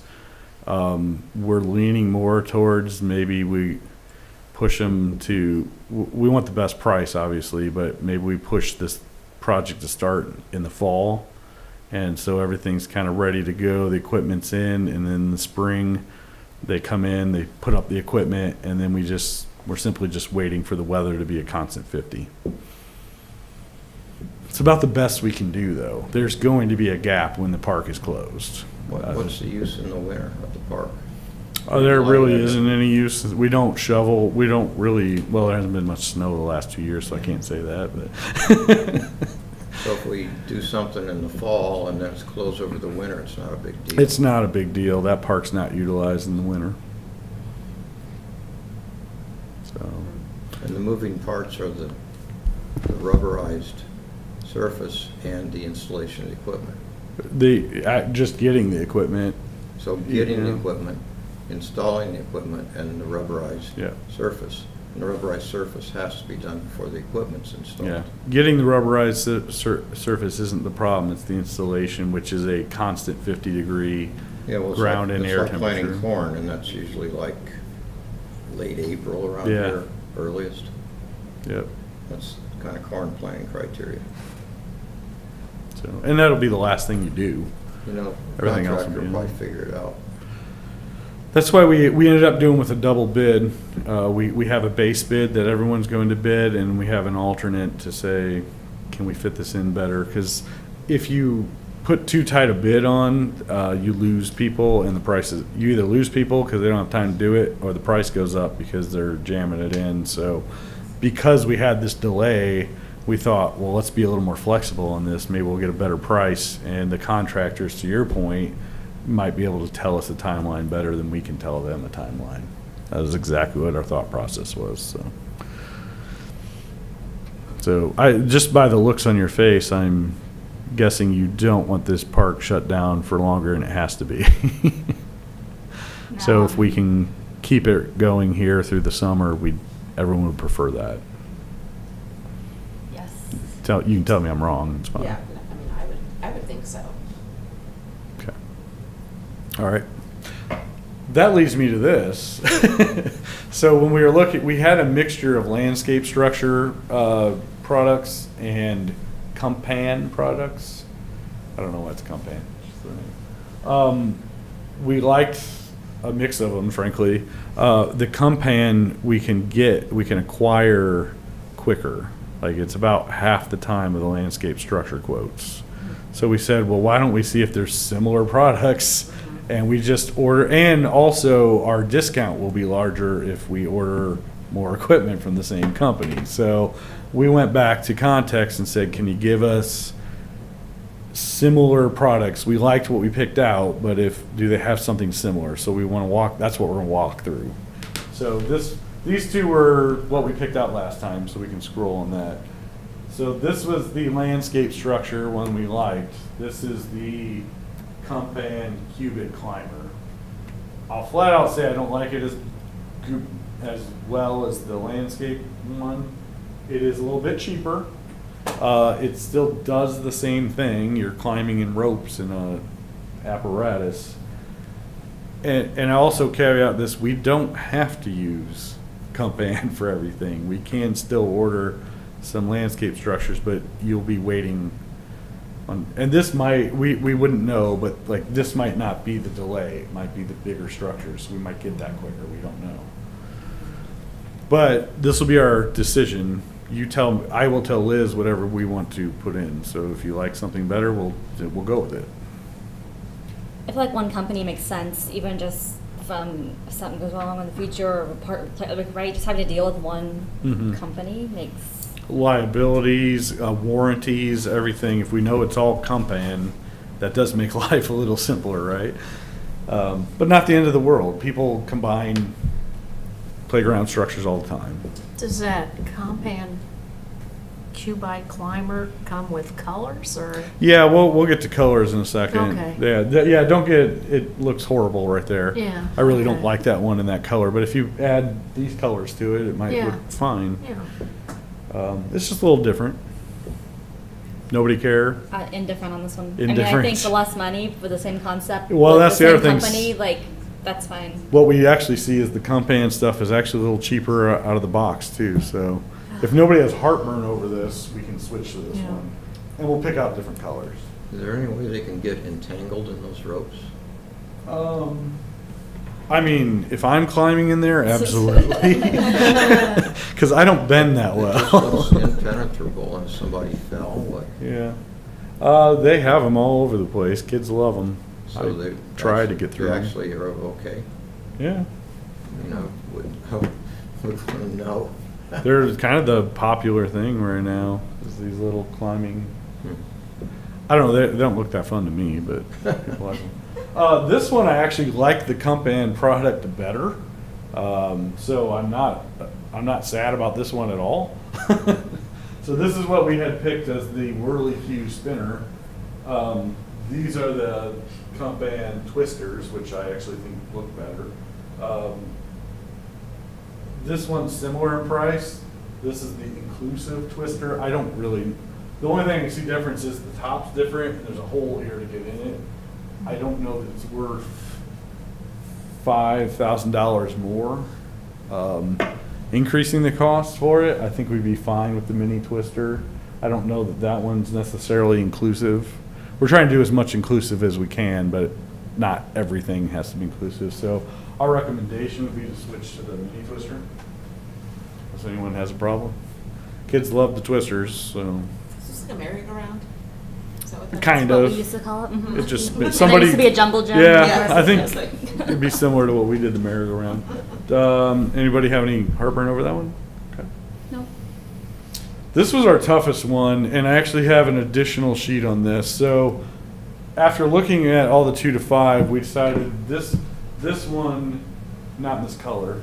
We're leaning more towards maybe push them to, we want the best price, obviously, but maybe we push this project to start in the fall. And so everything's kind of ready to go, the equipment's in, and then in the spring, they come in, they put up the equipment, and then we're simply just waiting for the weather to be a constant 50. It's about the best we can do, though. There's going to be a gap when the park is closed. What's the use in the winter of the park? There really isn't any use. We don't shovel, we don't really, well, there hasn't been much snow the last 2 years, so I can't say that, but. So if we do something in the fall and then it's closed over the winter, it's not a big deal. It's not a big deal. That park's not utilized in the winter. So, And the moving parts are the rubberized surface and the installation of the equipment. just getting the equipment, So getting the Yeah. equipment, installing the equipment, and the rubberized yeah, surface. And the rubberized surface has to be done before the equipment's installed. yeah. Getting the rubberized surface isn't the problem. It's the installation, which is a constant 50-degree Yeah, well, it's ground like, and it's air like planting temperature. corn, and that's usually like late April around Yeah. here, earliest. Yep. That's kind of corn planting criteria. So, and that'll be the last thing you do. You know, Everything else will contractor be will in. probably figure it out. That's why we ended up doing with a double bid. We have a base bid that everyone's going to bid, and we have an alternate to say, can we fit this in better? Because if you put too tight a bid on, you lose people, and the prices, you either lose people because they don't have time to do it, or the price goes up because they're jamming it in. So because we had this delay, we thought, well, let's be a little more flexible on this. Maybe we'll get a better price, and the contractors, to your point, might be able to tell us a timeline better than we can tell them a timeline. That was exactly what our thought process was, so I, just by the looks on your face, I'm guessing you don't want this park shut down for longer than it has to be. So if we can keep it going here through the summer, everyone would prefer that. Yes. You can tell me I'm wrong, it's fine. Yeah, I mean, I would think so. Okay. All right. That leads me to this. So when we were looking, we had a mixture of landscape structure products and Compan products. I don't know what's Compan. We liked a mix of them, frankly. The Compan we can acquire quicker. Like it's about half the time of the landscape structure quotes. So we said, well, why don't we see if there's similar products, and we just order, and also our discount will be larger if we order more equipment from the same company. So we went back to Context and said, can you give us similar products? We liked what we picked out, but do they have something similar? So we want to that's what we're going to walk through. So these two were what we picked out last time, so we can scroll on that. So this was the landscape structure one we liked. This is the Compan Cubic Climber. I'll flat out say I don't like it as well as the landscape one. It is a little bit cheaper. It still does the same thing. You're climbing in ropes in a apparatus. And I also caveat this, we don't have to use Compan for everything. We can still order some landscape structures, but you'll be waiting on, and this might, we wouldn't know, but like this might not be the delay. It might be the bigger structures. We might get that quicker. We don't know. But this will be our decision. I will tell Liz whatever we want to put in. So if you like something better, we'll go with it. I feel like one company makes sense, even just from if something goes wrong in the future or right? Just having to deal with one company makes. Liabilities, warranties, everything. If we know it's all Compan, that does make life a little simpler, right? But not the end of the world. People combine playground structures all the time. Does that Compan Cubite Climber come with colors or? Yeah, we'll get to colors in a second. Okay. Yeah, don't get it looks horrible right there. Yeah. I really don't okay. like that one in that color, but if you add these colors to it, it might Yeah. look fine. Yeah. It's just a little different. Nobody care? Indifferent on this one. I Indifferent. think for less money for the same concept. Well, with that's the other same thing. company, like that's fine. What we actually see is the compan stuff is actually a little cheaper out of the box too, so if nobody has heartburn over this, we can switch to this Yeah. one. And we'll pick out different colors. Is there any way they can get entangled in those ropes? I mean, if I'm climbing in there, absolutely. Because I don't bend that It just well. looks impenetrable and somebody fell, what? Yeah. They have them all over the place. Kids love them. So I they. tried to get through They 'em. actually are okay, Yeah. you know, would no. They're kind of the popular thing right now, is these little climbing. I don't know, they don't look that fun to me, but people like them. This one, I actually like the Compan product better. So I'm not sad about this one at all. So this is what we had picked as the Whirly-Q spinner. These are the Compan twisters, which I actually think look better. This one's similar in price. This is the inclusive twister. The only thing I see difference is the top's different, and there's a hole here to get in it. I don't know that it's worth $5,000 more. Increasing the cost for it, I think we'd be fine with the mini twister. I don't know that that one's necessarily inclusive. We're trying to do as much inclusive as we can, but not everything has to be inclusive. So our recommendation would be to switch to the mini twister. If anyone has a problem. Kids love the twisters, so Is this like a merry-go-round? Is that what that is? kind What we of. used to call it. Mhm. It just, And there somebody. used to be a jungle gym. Yeah, I think Yes, like- it'd be similar to what we did the merry-go-round. Anybody have any heartburn over that one? Okay. No. This was our toughest one, and I actually have an additional sheet on this. So after looking at all the 2 to 5, we decided this one, not in this color,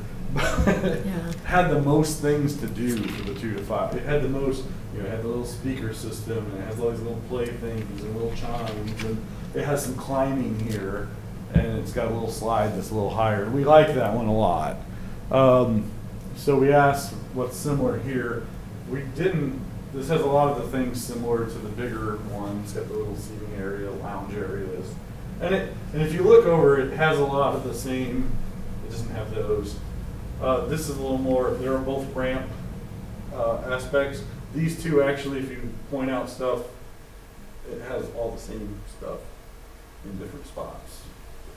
had the most things to do for the 2 to 5. It had the most, it had the little speaker system, and it has all these little play things and little chimes, and it has some climbing here, and it's got a little slide that's a little higher. We like that one a lot. So we asked what's similar here. We didn't, this has a lot of the things similar to the bigger one. It's got the little seating area, lounge areas. And if you look over, it has a lot of the same, it doesn't have those. This is a little more, they're both ramp aspects. These two actually, if you point out stuff, it has all the same stuff in different spots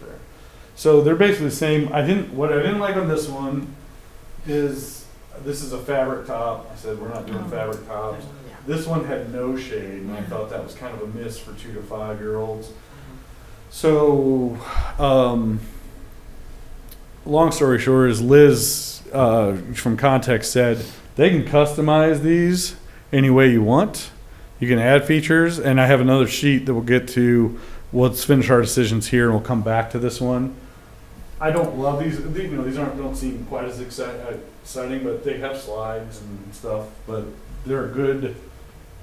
there. So they're basically the same. What I didn't like on this one is, this is a fabric top. I said, we're not doing fabric tops. Yeah. This one had no shade, and I thought that was kind of a miss for 2 to 5 year olds. So, long story short is Liz from Context said they can customize these any way you want. You can add features, and I have another sheet that we'll get to. Let's finish our decisions here, and we'll come back to this one. I don't love these. These don't seem quite as exciting, but they have slides and stuff. But they're a good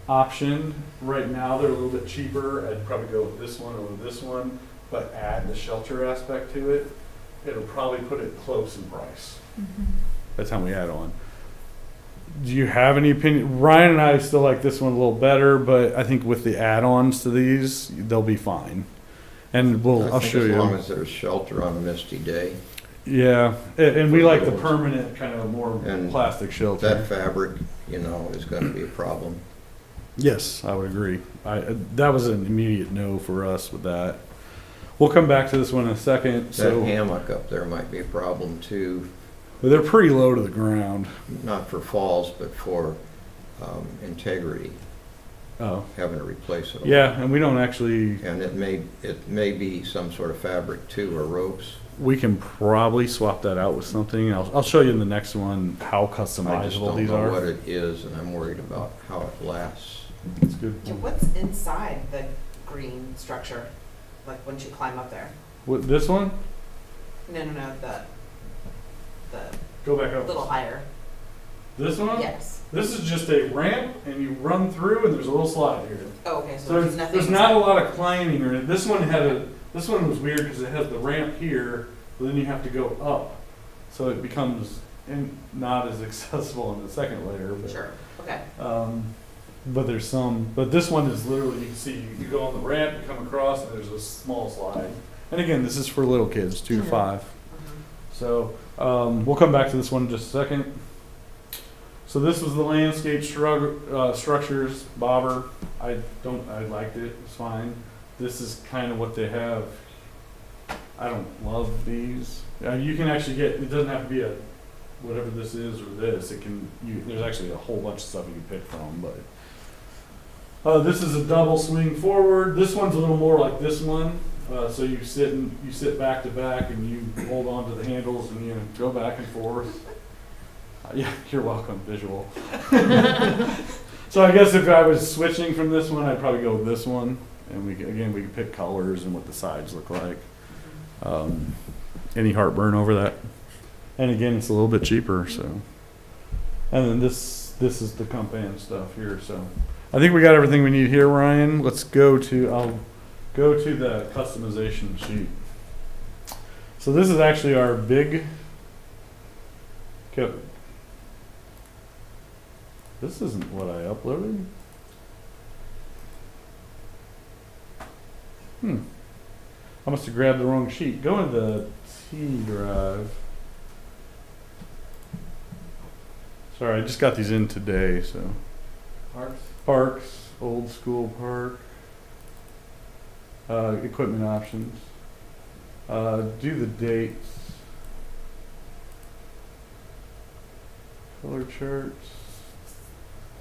option right now. They're a little bit cheaper. I'd probably go with this one over this one, but add the shelter aspect to it. It'll probably put it close in price. By the time we add on. Do you have any opinion? Ryan and I still like this one a little better, but I think with the add-ons to these, they'll be fine. And I'll show As long you. as there's shelter on a misty day. Yeah, and we like the permanent kind of more And plastic That shelter. fabric, is gonna be a problem. Yes, I would agree. That was an immediate no for us with that. We'll come back to this one in a second. That So hammock up there might be a problem too, they're pretty low to the ground. not for falls, but for integrity, Oh, having to replace it. all. yeah, and we don't actually. And it may be some sort of fabric too, or ropes. We can probably swap that out with something. I'll show you in the next one how I just customizable don't these know are. what it is, and I'm worried about how it lasts. It's good. And what's inside the green structure? Like, once you climb up there? With this one, No, the go back up. little higher. This one, Yes. this is just a ramp, and you run through, and there's a little slide here. Oh, okay, So so there's nothing. there's not a lot of climbing or this one this one was weird because it has the ramp here, but then you have to go up, so it becomes not as accessible in the second layer. But, Sure, okay. but this one is literally, you can see, you go on the ramp, you come across, and there's a small slide, And again, this is for little kids, 2 to Yeah. 5. Mhm. So, we'll come back to this one in just a second. So this was the landscape structures, bobber. I liked it, it's fine. This is kind of what they have. I don't love these. You can actually get, it doesn't have to be a, whatever this is or this, it can, there's actually a whole bunch of stuff you can pick from, but. This is a double swing forward. This one's a little more like this one. So you sit back to back and you hold on to the handles and you go back and forth. Yeah, you're welcome, visual. So I guess if I was switching from this one, I'd probably go with this one. And we can pick colors and what the sides look like. Any heartburn over that? And again, it's a little bit cheaper, so. And then this is the company stuff here, so. I think we got everything we need here, Ryan. Let's I'll go to the customization sheet. So this is actually our big, this isn't what I uploaded. I must have grabbed the wrong sheet. Go into the T drive. Sorry, I just got these in today, so. Parks, old school park. Equipment options. Do the dates. Color charts.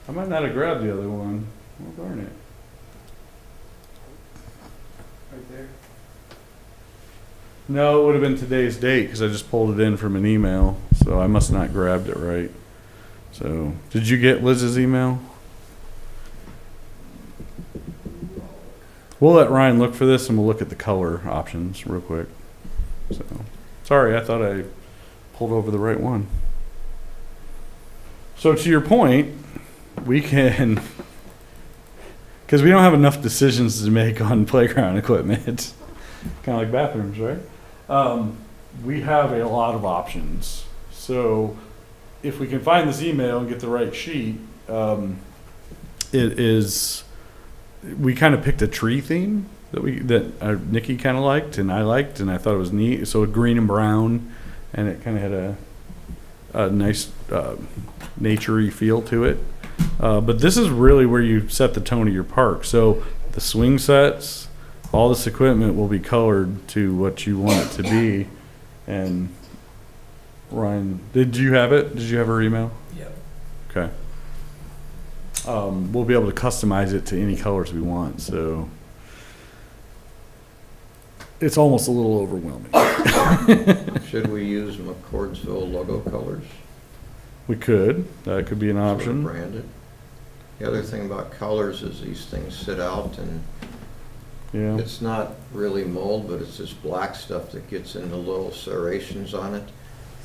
I might not have grabbed the other one. Well, darn it. Right there. No, it would have been today's date because I just pulled it in from an email. So I must not grabbed it right. So, did you get Liz's email? We'll let Ryan look for this and we'll look at the color options real quick. So, sorry, I thought I pulled over the right one. So to your point, we can, because we don't have enough decisions to make on playground equipment, kind of like bathrooms, right? We have a lot of options. So if we can find this email and get the right sheet, we kind of picked a tree theme that Nikki kind of liked and I liked and I thought it was neat. So green and brown, and it kind of had a nice nature-y feel to it. But this is really where you set the tone of your park. So the swing sets, all this equipment will be colored to what you want it to be. And Ryan, did you have it? Did you have her email? Yep. Okay. We'll be able to customize it to any colors we want. So it's almost a little overwhelming. Should we use McCordsville logo colors? We could. That could be an Sort of option. branded. The other thing about colors is these things sit out and Yeah. it's not really mold, but it's this black stuff that gets in the little serrations on it.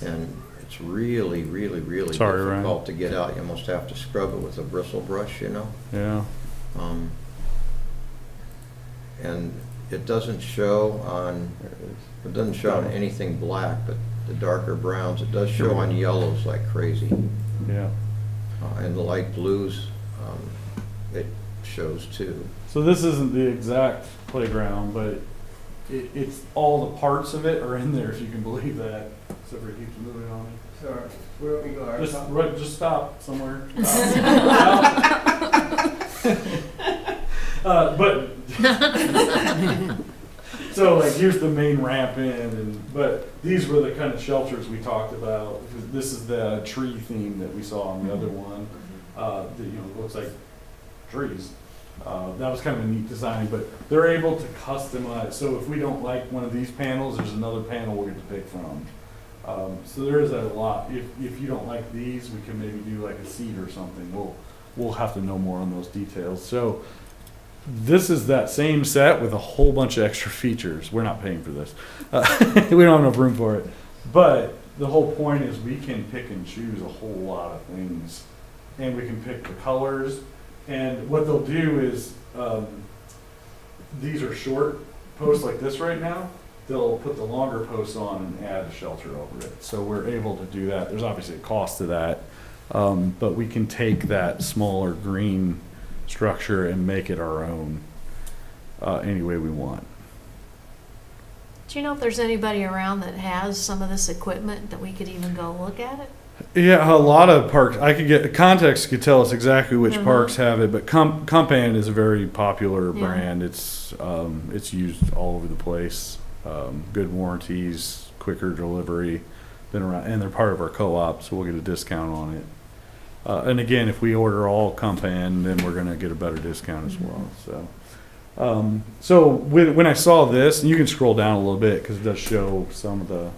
And it's really, really, really Sorry, Ryan. difficult to get out. You almost have to scrub it with a bristle brush, you know? Yeah. And it doesn't show on anything black, but the darker browns, it does show on yellows like crazy. Yeah. And the light blues, it shows too. So this isn't the exact playground, but it's all the parts of it are in there, if you can believe that. Except for it keeps moving on me. Sorry, where we go? Just stop somewhere. Stop. But so like here's the main ramp in, but these were the kind of shelters we talked about. This is the tree theme that we saw on the other one. That looks like trees. That was kind of a neat design, but they're able to customize. So if we don't like one of these panels, there's another panel we'll get to pick from. So there is a lot. If you don't like these, we can maybe do like a seat or something. We'll have to know more on those details. So this is that same set with a whole bunch of extra features. We're not paying for this. We don't have enough room for it. But the whole point is we can pick and choose a whole lot of things. And we can pick the colors. And what they'll do is, these are short posts like this right now. They'll put the longer posts on and add a shelter over it. So we're able to do that. There's obviously a cost to that. But we can take that smaller green structure and make it our own any way we want. Do you know if there's anybody around that has some of this equipment that we could even go look at it? Yeah, a lot of parks. I could get context could tell us exactly which Uh-huh. parks have it, but Compan is a very popular Yeah. brand. It's used all over the place. Good warranties, quicker delivery, been around, and they're part of our co-op, so we'll get a discount on it. And again, if we order all Compan, then we're gonna get a better discount as well. So when I saw this, and you can scroll down a little bit because it does show some of the.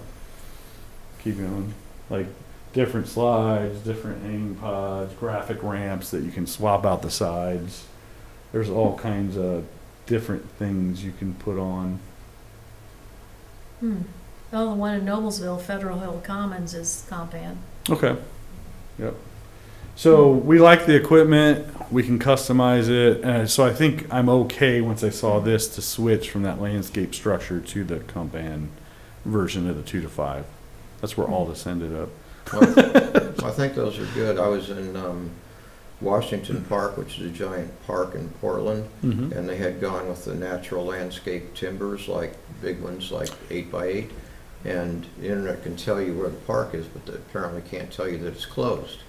Keep going, like. Different slides, different hanging pods, graphic ramps that you can swap out the sides. There's all kinds of different things you can put on. Oh, the one in Noblesville, Federal Hill Commons is Compan. Okay. Yep. So we like the equipment. We can customize it. So I think I'm okay once I saw this to switch from that landscape structure to the Compan version of the 2 to 5. That's where all this ended up. Well, I think those are good. I was in Washington Park, which is a giant park in Portland, Mm-hmm. and they had gone with the natural landscape timbers, like big ones, like 8x8. And the internet can tell you where the park is, but they apparently can't tell you that it's closed.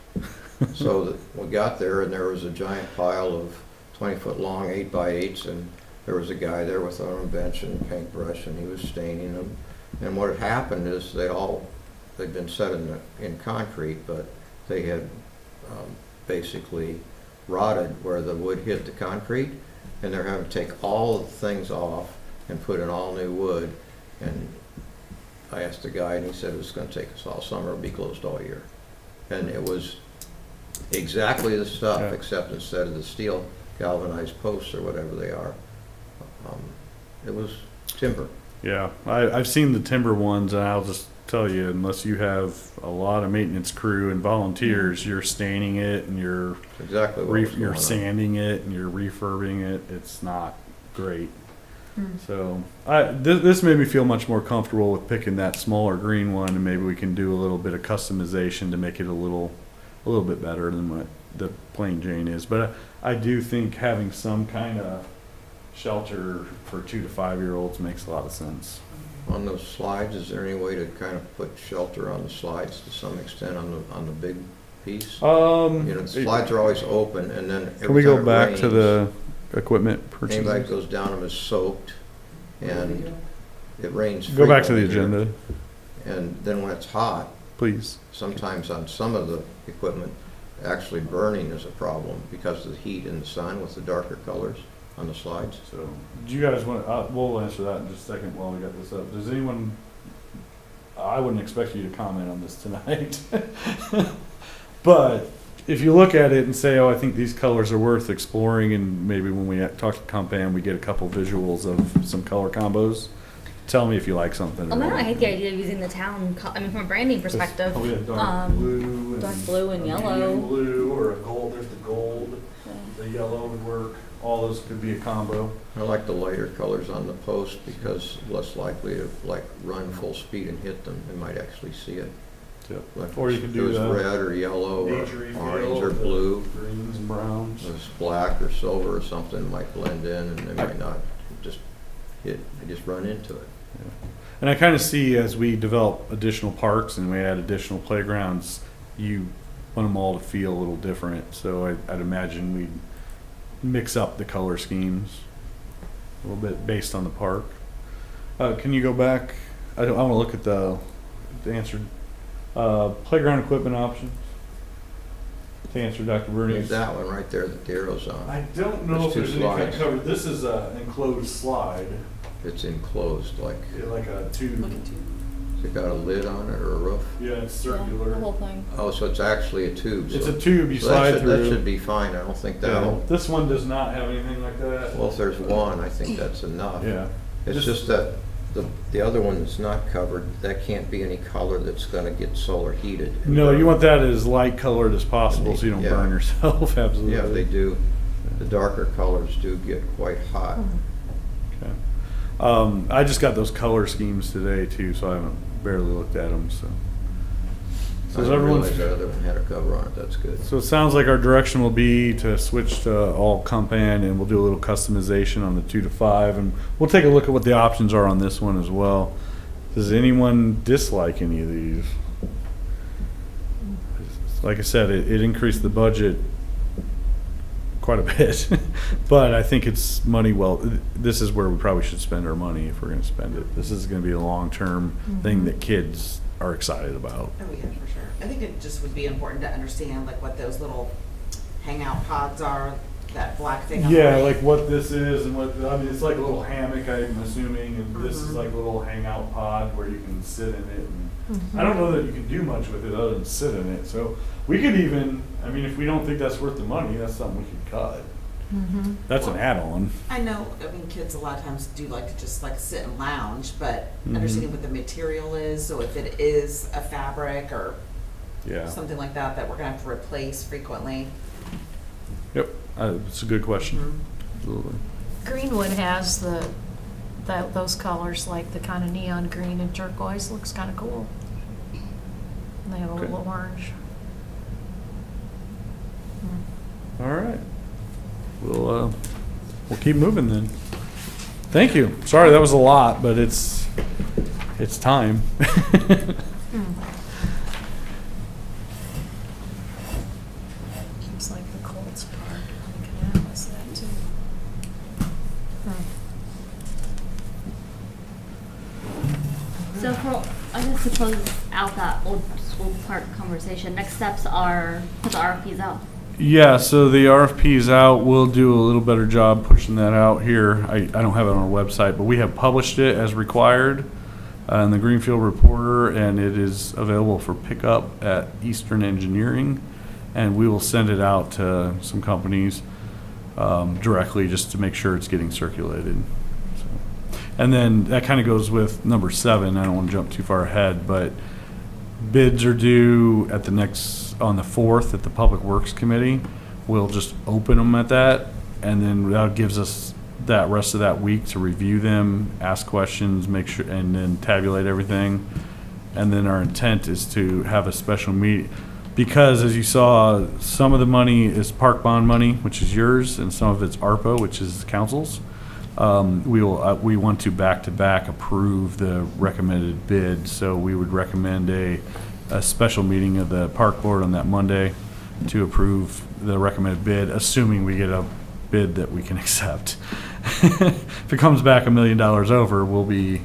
So we got there, and there was a giant pile of 20-foot long 8x8s, and there was a guy there with on a bench and a paintbrush, and he was staining them. And what had happened is they'd been set in concrete, but they had basically rotted where the wood hit the concrete, and they're having to take all of the things off and put in all new wood. And I asked the guy, and he said it was going to take us all summer, it'll be closed all year. And it was exactly the stuff, Yeah. except instead of the steel galvanized posts or whatever they are, it was timber. Yeah, I've seen the timber ones, and I'll just tell you, unless you have a lot of maintenance crew and volunteers, you're staining it and you're Exactly what was you're going on. sanding it and you're refurbing it. It's not great. Hmm. So this made me feel much more comfortable with picking that smaller green one, and maybe we can do a little bit of customization to make it a little bit better than what the plain Jane is. But I do think having some kind of shelter for 2 to 5 year olds makes a lot of sense. On those slides, is there any way to kind of put shelter on the slides to some extent on the big piece? You know, the slides are always open, and then Can we go every time it back to rains, the equipment anybody that purchases? goes down them is soaked, and it rains Go back to the frequently here. agenda, And then when it's hot, please. sometimes on some of the equipment, actually burning is a problem because of the heat in the sun with the darker colors on the slides. So, do you guys want, we'll answer that in just a second while we got this up. Does anyone, I wouldn't expect you to comment on this tonight. But if you look at it and say, oh, I think these colors are worth exploring, and maybe when we talk to Compan, we get a couple visuals of some color combos, tell me if you like something. I mean, I hate the idea of using the town, I mean, from a branding perspective. Oh, yeah, dark um, blue. dark blue and a yellow. medium blue, or a gold, there's the gold, the yellow would work. All those could be a combo. I like the lighter colors on the post because less likely to like run full speed and hit them. They might actually see it. Yep. Like Or you if could it do was the red or yellow or Nature-y orange feel, or the blue. greens and browns. If it's black or silver or something, it might blend in and they might not just hit, they just run into it. And I kind of see as we develop additional parks and we add additional playgrounds, you want them all to feel a little different. So I'd imagine we'd mix up the color schemes a little bit based on the park. Can you go back? I want to look at the answer. Playground equipment options. To answer Dr. There's Bernie's. that one right there that the arrow's on. I don't know if There's there's two any kind of slides. cover. This is an enclosed slide, It's enclosed, like, like a tube. has it got a lid on it or a roof? Yeah, it's Yeah, circular. the whole thing. Oh, so it's actually a tube. It's so- a tube you so slide that through. should be fine. I don't think Yeah. that'll, This one does not have anything like that. well, if there's one, I think that's enough. Yeah. It's just that the other one that's not covered, that can't be any color that's gonna get solar heated. No, you want that as light colored as possible so you don't Yeah. burn yourself. Absolutely. Yeah, they do. The darker colors do get quite hot. Okay. I just got those color schemes today too, so I haven't barely looked at them. So So I is didn't everyone? realize that other one had a cover on it, that's good. So it sounds like our direction will be to switch to all comp in, and we'll do a little customization on the 2 to 5, and we'll take a look at what the options are on this one as well. Does anyone dislike any of these? Like I said, it increased the budget quite a bit, but I think it's money well, this is where we probably should spend our money if we're gonna spend it. This is gonna be a long-term thing that kids are excited about. Oh, yeah, for sure. I think it just would be important to understand like what those little hangout pods are, that black thing. on the Yeah, right. like what this is and what, I mean, it's like a little hammock, I'm assuming, and this is like a little hangout pod where you can sit in it. And I don't know that you can do much with it other than sit in it, so we could even, I mean, if we don't think that's worth the money, that's something we could cut. That's an add-on. I know, I mean, kids a lot of times do like to just like sit and lounge, but understanding what the material is, so if it is a fabric or Yeah. something like that, that we're gonna have to replace frequently. Yep, it's a good question. Absolutely. Greenwood has those colors, like the kind of neon green and turquoise, looks kind of cool. And they have a Okay. little orange. All right. We'll keep moving then. Thank you. Sorry, that was a lot, but it's time. Looks like the Colts Park, I can atlas that too. So for, I guess to close out that old school park conversation, next steps are put the RFPs out. Yeah, so the RFP is out. We'll do a little better job pushing that out here. I don't have it on our website, but we have published it as required in the Greenfield Reporter, and it is available for pickup at Eastern Engineering. And we will send it out to some companies directly just to make sure it's getting circulated. So. And then that kind of goes with number 7. I don't want to jump too far ahead, but bids are due at on the 4th at the Public Works Committee. We'll just open them at that, and then that gives us that rest of that week to review them, ask questions, make sure, and then tabulate everything. And then our intent is to have a special meeting, because as you saw, some of the money is park bond money, which is yours, and some of it's ARPA, which is council's. We want to back-to-back approve the recommended bid, so we would recommend a special meeting of the park board on that Monday to approve the recommended bid, assuming we get a bid that we can accept. If it comes back $1 million over, we'll be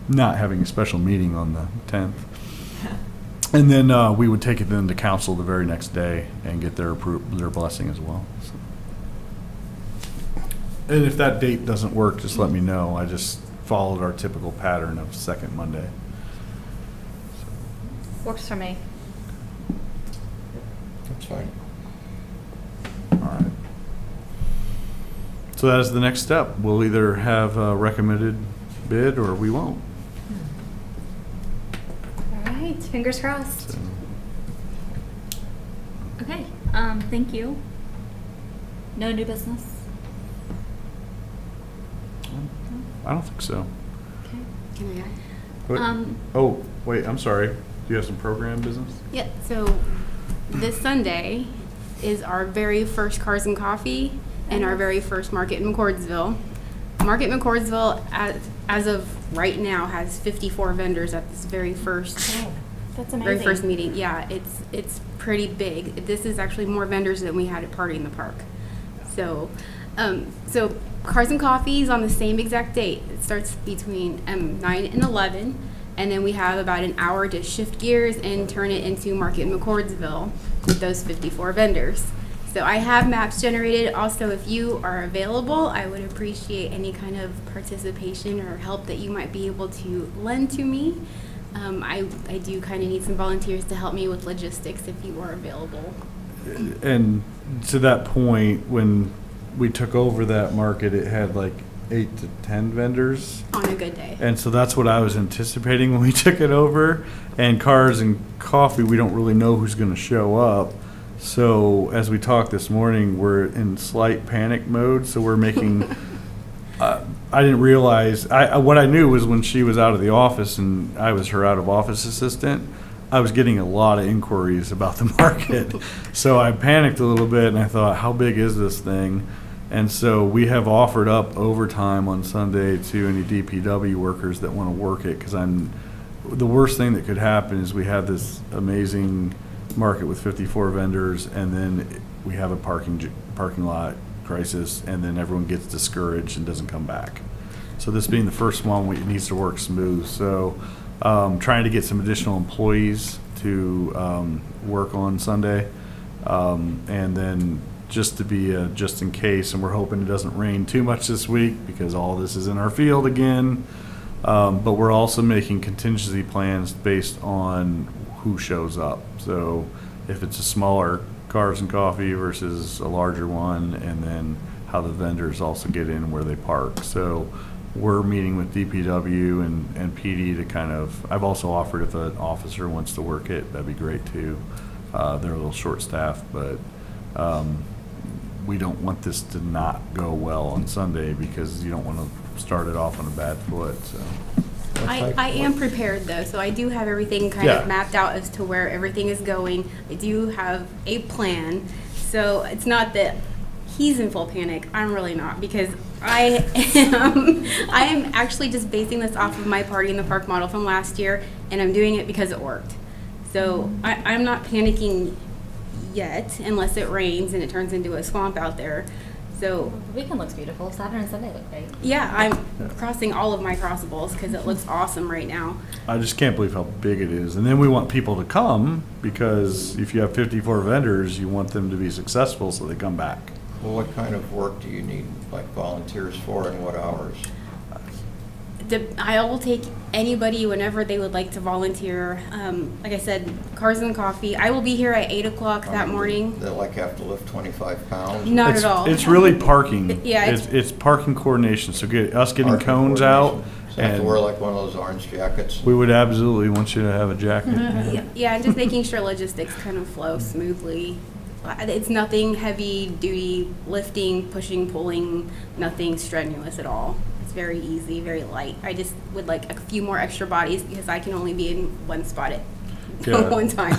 not having a special meeting on the 10th. And then we would take it then to council the very next day and get their blessing as well. So. And if that date doesn't work, just let me know. I just followed our typical pattern of second Monday. Works for me. That's fine. All right. So that is the next step. We'll either have a recommended bid or we won't. All right, fingers crossed. So, Okay, thank you. No new business? I don't think so. Okay. Can I add? What? Oh, wait, I'm sorry. Do you have some program business? Yeah, so this Sunday is our very first Cars and Coffee and our very first Market in McCordsville. Market McCordsville, as of right now, has 54 vendors at this very first That's very first meeting. Yeah, it's pretty big. This is actually more vendors than we had at Party in the Park. So Cars and Coffee is on the same exact date. It starts between 9 and 11, and then we have about an hour to shift gears and turn it into Market in McCordsville with those 54 vendors. So I have maps generated. Also, if you are available, I would appreciate any kind of participation or help that you might be able to lend to me. I do kind of need some volunteers to help me with logistics if you are available. And to that point, when we took over that market, it had like 8 to 10 vendors. On a good day. And so that's what I was anticipating when we took it over. And Cars and Coffee, we don't really know who's going to show up. So as we talked this morning, we're in slight panic mode. So we're making, I didn't realize, what I knew was when she was out of the office and I was her out of office assistant, I was getting a lot of inquiries about the market. So I panicked a little bit and I thought, how big is this thing? And so we have offered up overtime on Sunday to any DPW workers that want to work it, because the worst thing that could happen is we have this amazing market with 54 vendors, and then we have a parking lot crisis, and then everyone gets discouraged and doesn't come back. So this being the first one, it needs to work smooth. So trying to get some additional employees to work on Sunday, and then just to be just in case, and we're hoping it doesn't rain too much this week because all this is in our field again. But we're also making contingency plans based on who shows up. So if it's a smaller Cars and Coffee versus a larger one, and then how the vendors also get in where they park. So we're meeting with DPW and PD to kind of, I've also offered if an officer wants to work it, that'd be great too. They're a little short-staffed, but we don't want this to not go well on Sunday, because you don't want to start it off on a bad foot, so. I am prepared though, so I do have everything kind Yeah. of mapped out as to where everything is going. I do have a plan, so it's not that he's in full panic. I'm really not, because I am actually just basing this off of my party in the park model from last year, and I'm doing it because it worked. So I'm not panicking yet, unless it rains and it turns into a swamp out there. So The weekend looks beautiful. Saturday and Sunday look great. yeah, I'm crossing all of my crossables because it looks awesome right now. I just can't believe how big it is. And then we want people to come, because if you have 54 vendors, you want them to be successful so they come back. Well, what kind of work do you need, like volunteers for, and what hours? I will take anybody whenever they would like to volunteer. Like I said, Cars and Coffee. I will be here at 8 o'clock that morning. They like have to lift 25 pounds? Not It's- at all. It's really parking. Yeah, It's parking coordination, so getting Parking cones out. coordination. So I have to And wear like one of those orange jackets? we would absolutely want you to have a jacket. Yeah, and just making sure logistics kind of flow smoothly. It's nothing heavy duty lifting, pushing, pulling, nothing strenuous at all. It's very easy, very light. I just would like a few more extra bodies because I can only be in one spot at Yeah. one time.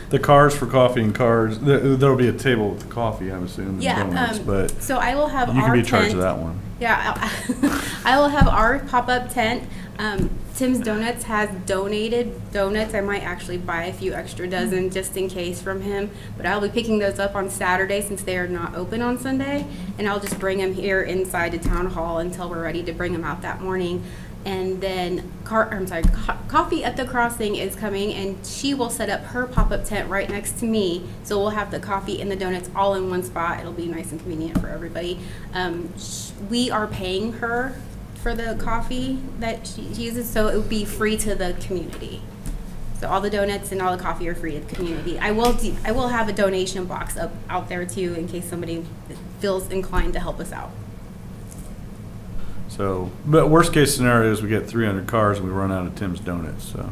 The Cars for Coffee and Cars, there'll be a table with the coffee, I assume, and Yeah, donuts, but so I will have you our can be in charge of tent. that one. Yeah, I will have our pop-up tent. Tim's Donuts has donated donuts. I might actually buy a few extra dozen just in case from him. But I'll be picking those up on Saturday since they are not open on Sunday. And I'll just bring them here inside the town hall until we're ready to bring them out that morning. And then, Coffee at the Crossing is coming, and she will set up her pop-up tent right next to me. So we'll have the coffee and the donuts all in one spot. It'll be nice and convenient for everybody. We are paying her for the coffee that she uses, so it would be free to the community. So all the donuts and all the coffee are free to the community. I will have a donation box out there too, in case somebody feels inclined to help us out. So, but worst case scenario is we get 300 cars and we run out of Tim's Donuts, so.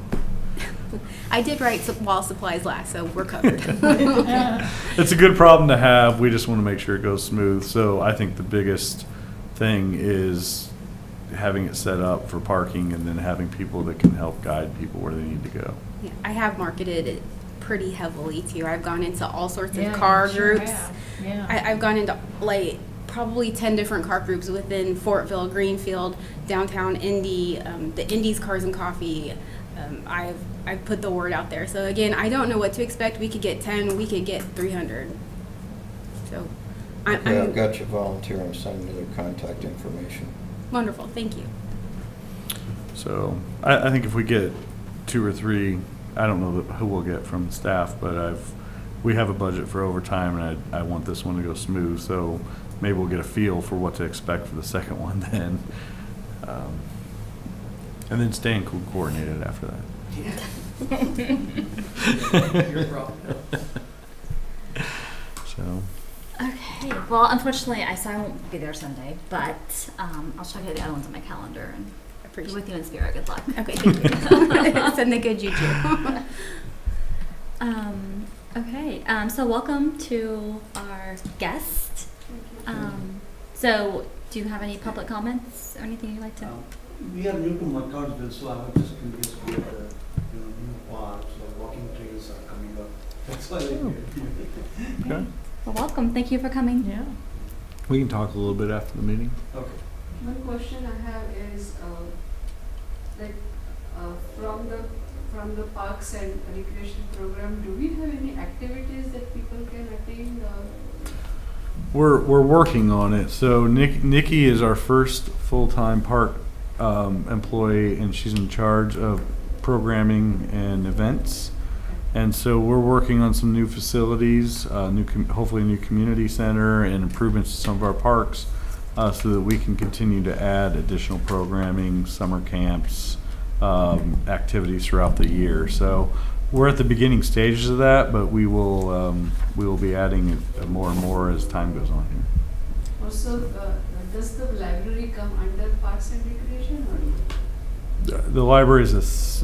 I did write while supplies last, so we're covered. It's a good problem to have. We just want to make sure it goes smooth. So I think the biggest thing is having it set up for parking, and then having people that can help guide people where they need to go. Yeah, I have marketed it pretty heavily too. I've gone into all sorts of Yeah, car you sure groups. have. Yeah. I've gone into like probably 10 different car groups within Fortville, Greenfield, downtown Indy, the Indy's Cars and Coffee. I've put the word out there. So again, I don't know what to expect. We could get 10, we could get 300. So Okay, I've I'm got your volunteer, I'm sending you their contact information. wonderful. Thank you. So I think if we get 2 or 3, I don't know who we'll get from staff, but we have a budget for overtime, and I want this one to go smooth. So maybe we'll get a feel for what to expect for the second one then. And then staying coordinated after that. Your problem. So, Okay. Well, unfortunately, I won't be there Sunday, but I'll check out the other ones on my calendar and be Appreciate with you in spirit. Good luck. Okay, thank you. Send the good juju. Okay. So welcome to our guest. So do you have any public comments or anything you'd like to? We are new to McCordsville, so I was just curious with the new parks or walking Okay. Well, welcome. Thank you for coming. Yeah. We can talk a little bit after the meeting. One question I have is, like, from the parks and recreation program, do we have any activities that people can attend? We're working on it. So Nikki is our first full-time park employee, and she's in charge of programming and events. And so we're working on some new facilities, hopefully a new community center and improvements to some of our parks, so that we can continue to add additional programming, summer camps, activities throughout the year. So we're at the beginning stages of that, but we will be adding it more and more as time goes on here. Also, does the library come under parks and recreation or? The library is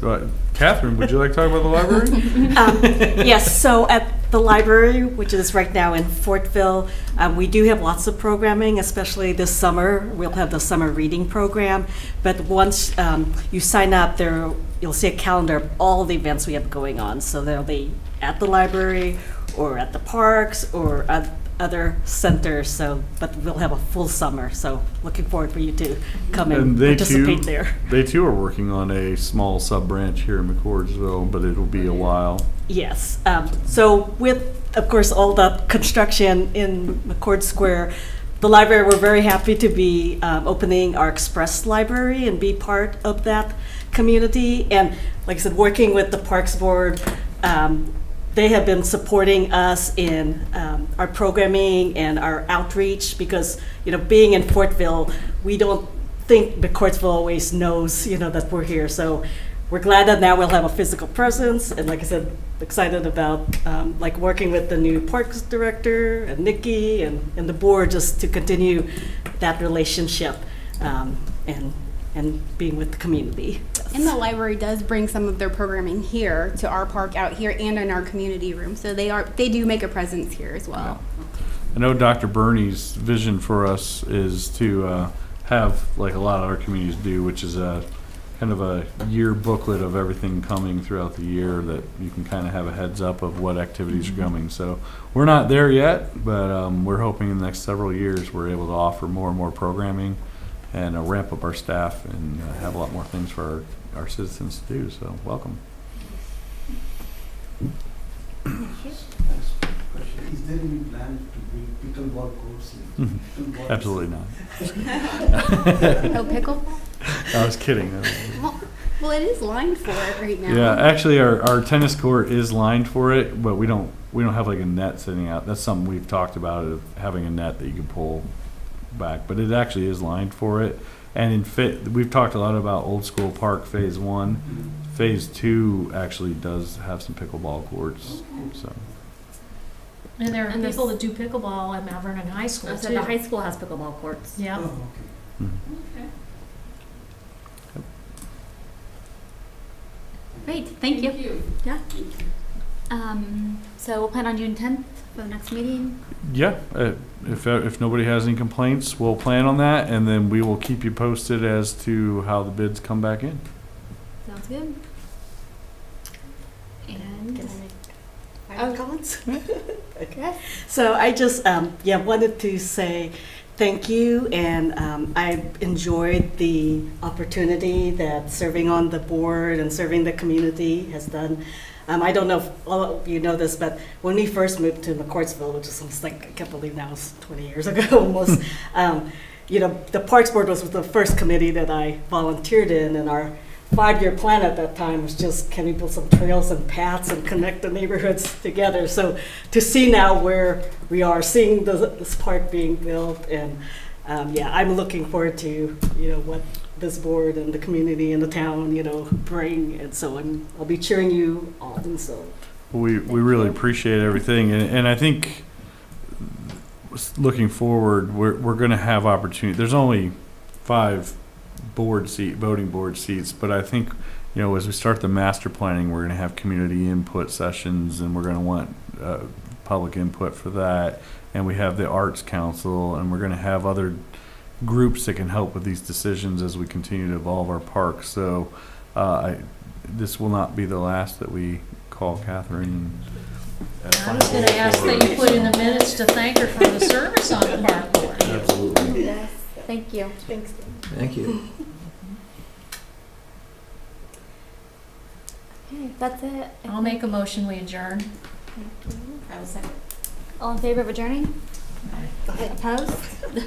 Catherine, would you like to talk about the library? Yes, so at the library, which is right now in Fortville, we do have lots of programming, especially this summer. We'll have the summer reading program. But once you sign up, there you'll see a calendar of all the events we have going on. So they'll be at the library or at the parks or at other centers. So, but we'll have a full summer. So looking forward for you to come and participate there. They too are working on a small sub branch here in McCordsville, but it'll be a while. Yes. So with, of course, all the construction in McCord Square, the library, we're very happy to be opening our Express Library and be part of that community. And like I said, working with the Parks Board, they have been supporting us in our programming and our outreach because, being in Fortville, we don't think McCordsville always knows, that we're here. So we're glad that now we'll have a physical presence. And like I said, excited about working with the new parks director and Nikki and the board just to continue that relationship and being with the community. And the library does bring some of their programming here to our park out here and in our community room. So they do make a presence here as well. I know Dr. Bernie's vision for us is to have, like a lot of our communities do, which is a kind of a year booklet of everything coming throughout the year that you can kind of have a heads up of what activities are coming. So we're not there yet, but we're hoping in the next several years we're able to offer more and more programming and ramp up our staff and have a lot more things for our citizens to do. So welcome. Is there any plan to build pickleball courts? Absolutely not. Oh, pickle? I was kidding. Well, it is lined for it right now. Yeah, actually, our tennis court is lined for it, but we don't have like a net sitting out. That's something we've talked about, of having a net that you can pull back, but it actually is lined for it. And we've talked a lot about Old School Park Phase 1. Phase 2 actually does have some pickleball courts. So. And there are And people there's- that do pickleball at Mount Vernon High School I too. said the high school has pickleball courts. Yeah. Oh, okay. Mhm. Okay. Great, thank you. Yeah. So we'll plan on June 10th for the next meeting. Yeah, if nobody has any complaints, we'll plan on that, and then we will keep you posted as to how the bids come back in. Sounds good. And Can I make final comments? Okay. So I just wanted to say thank you, and I enjoyed the opportunity that serving on the board and serving the community has done. I don't know if all of you know this, but when we first moved to McCordsville, which is almost like, I can't believe now it's 20 years ago almost, the Parks Board was the first committee that I volunteered in, and our 5-year plan at that time was just, can we build some trails and paths and connect the neighborhoods together? So to see now where we are, seeing this park being built, and I'm looking forward to, what this board and the community and the town, bring. And so I'll be cheering you on. So We really appreciate everything, and I think looking forward, we're going to have opportunity. There's only 5 voting board seats, but I think as we start the master planning, we're going to have community input sessions, and we're going to want public input for that. And we have the Arts Council, and we're going to have other groups that can help with these decisions as we continue to evolve our park. So this will not be the last that we call Catherine I was gonna ask that you put in the minutes to thank her for the service on the park board. Absolutely. Yes, thank you. Thanks. Thank you. Okay, that's it. I'll make a motion, we adjourn. I will second. All in favor of adjourning? Opposed?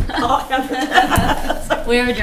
Oh, We're adjourned.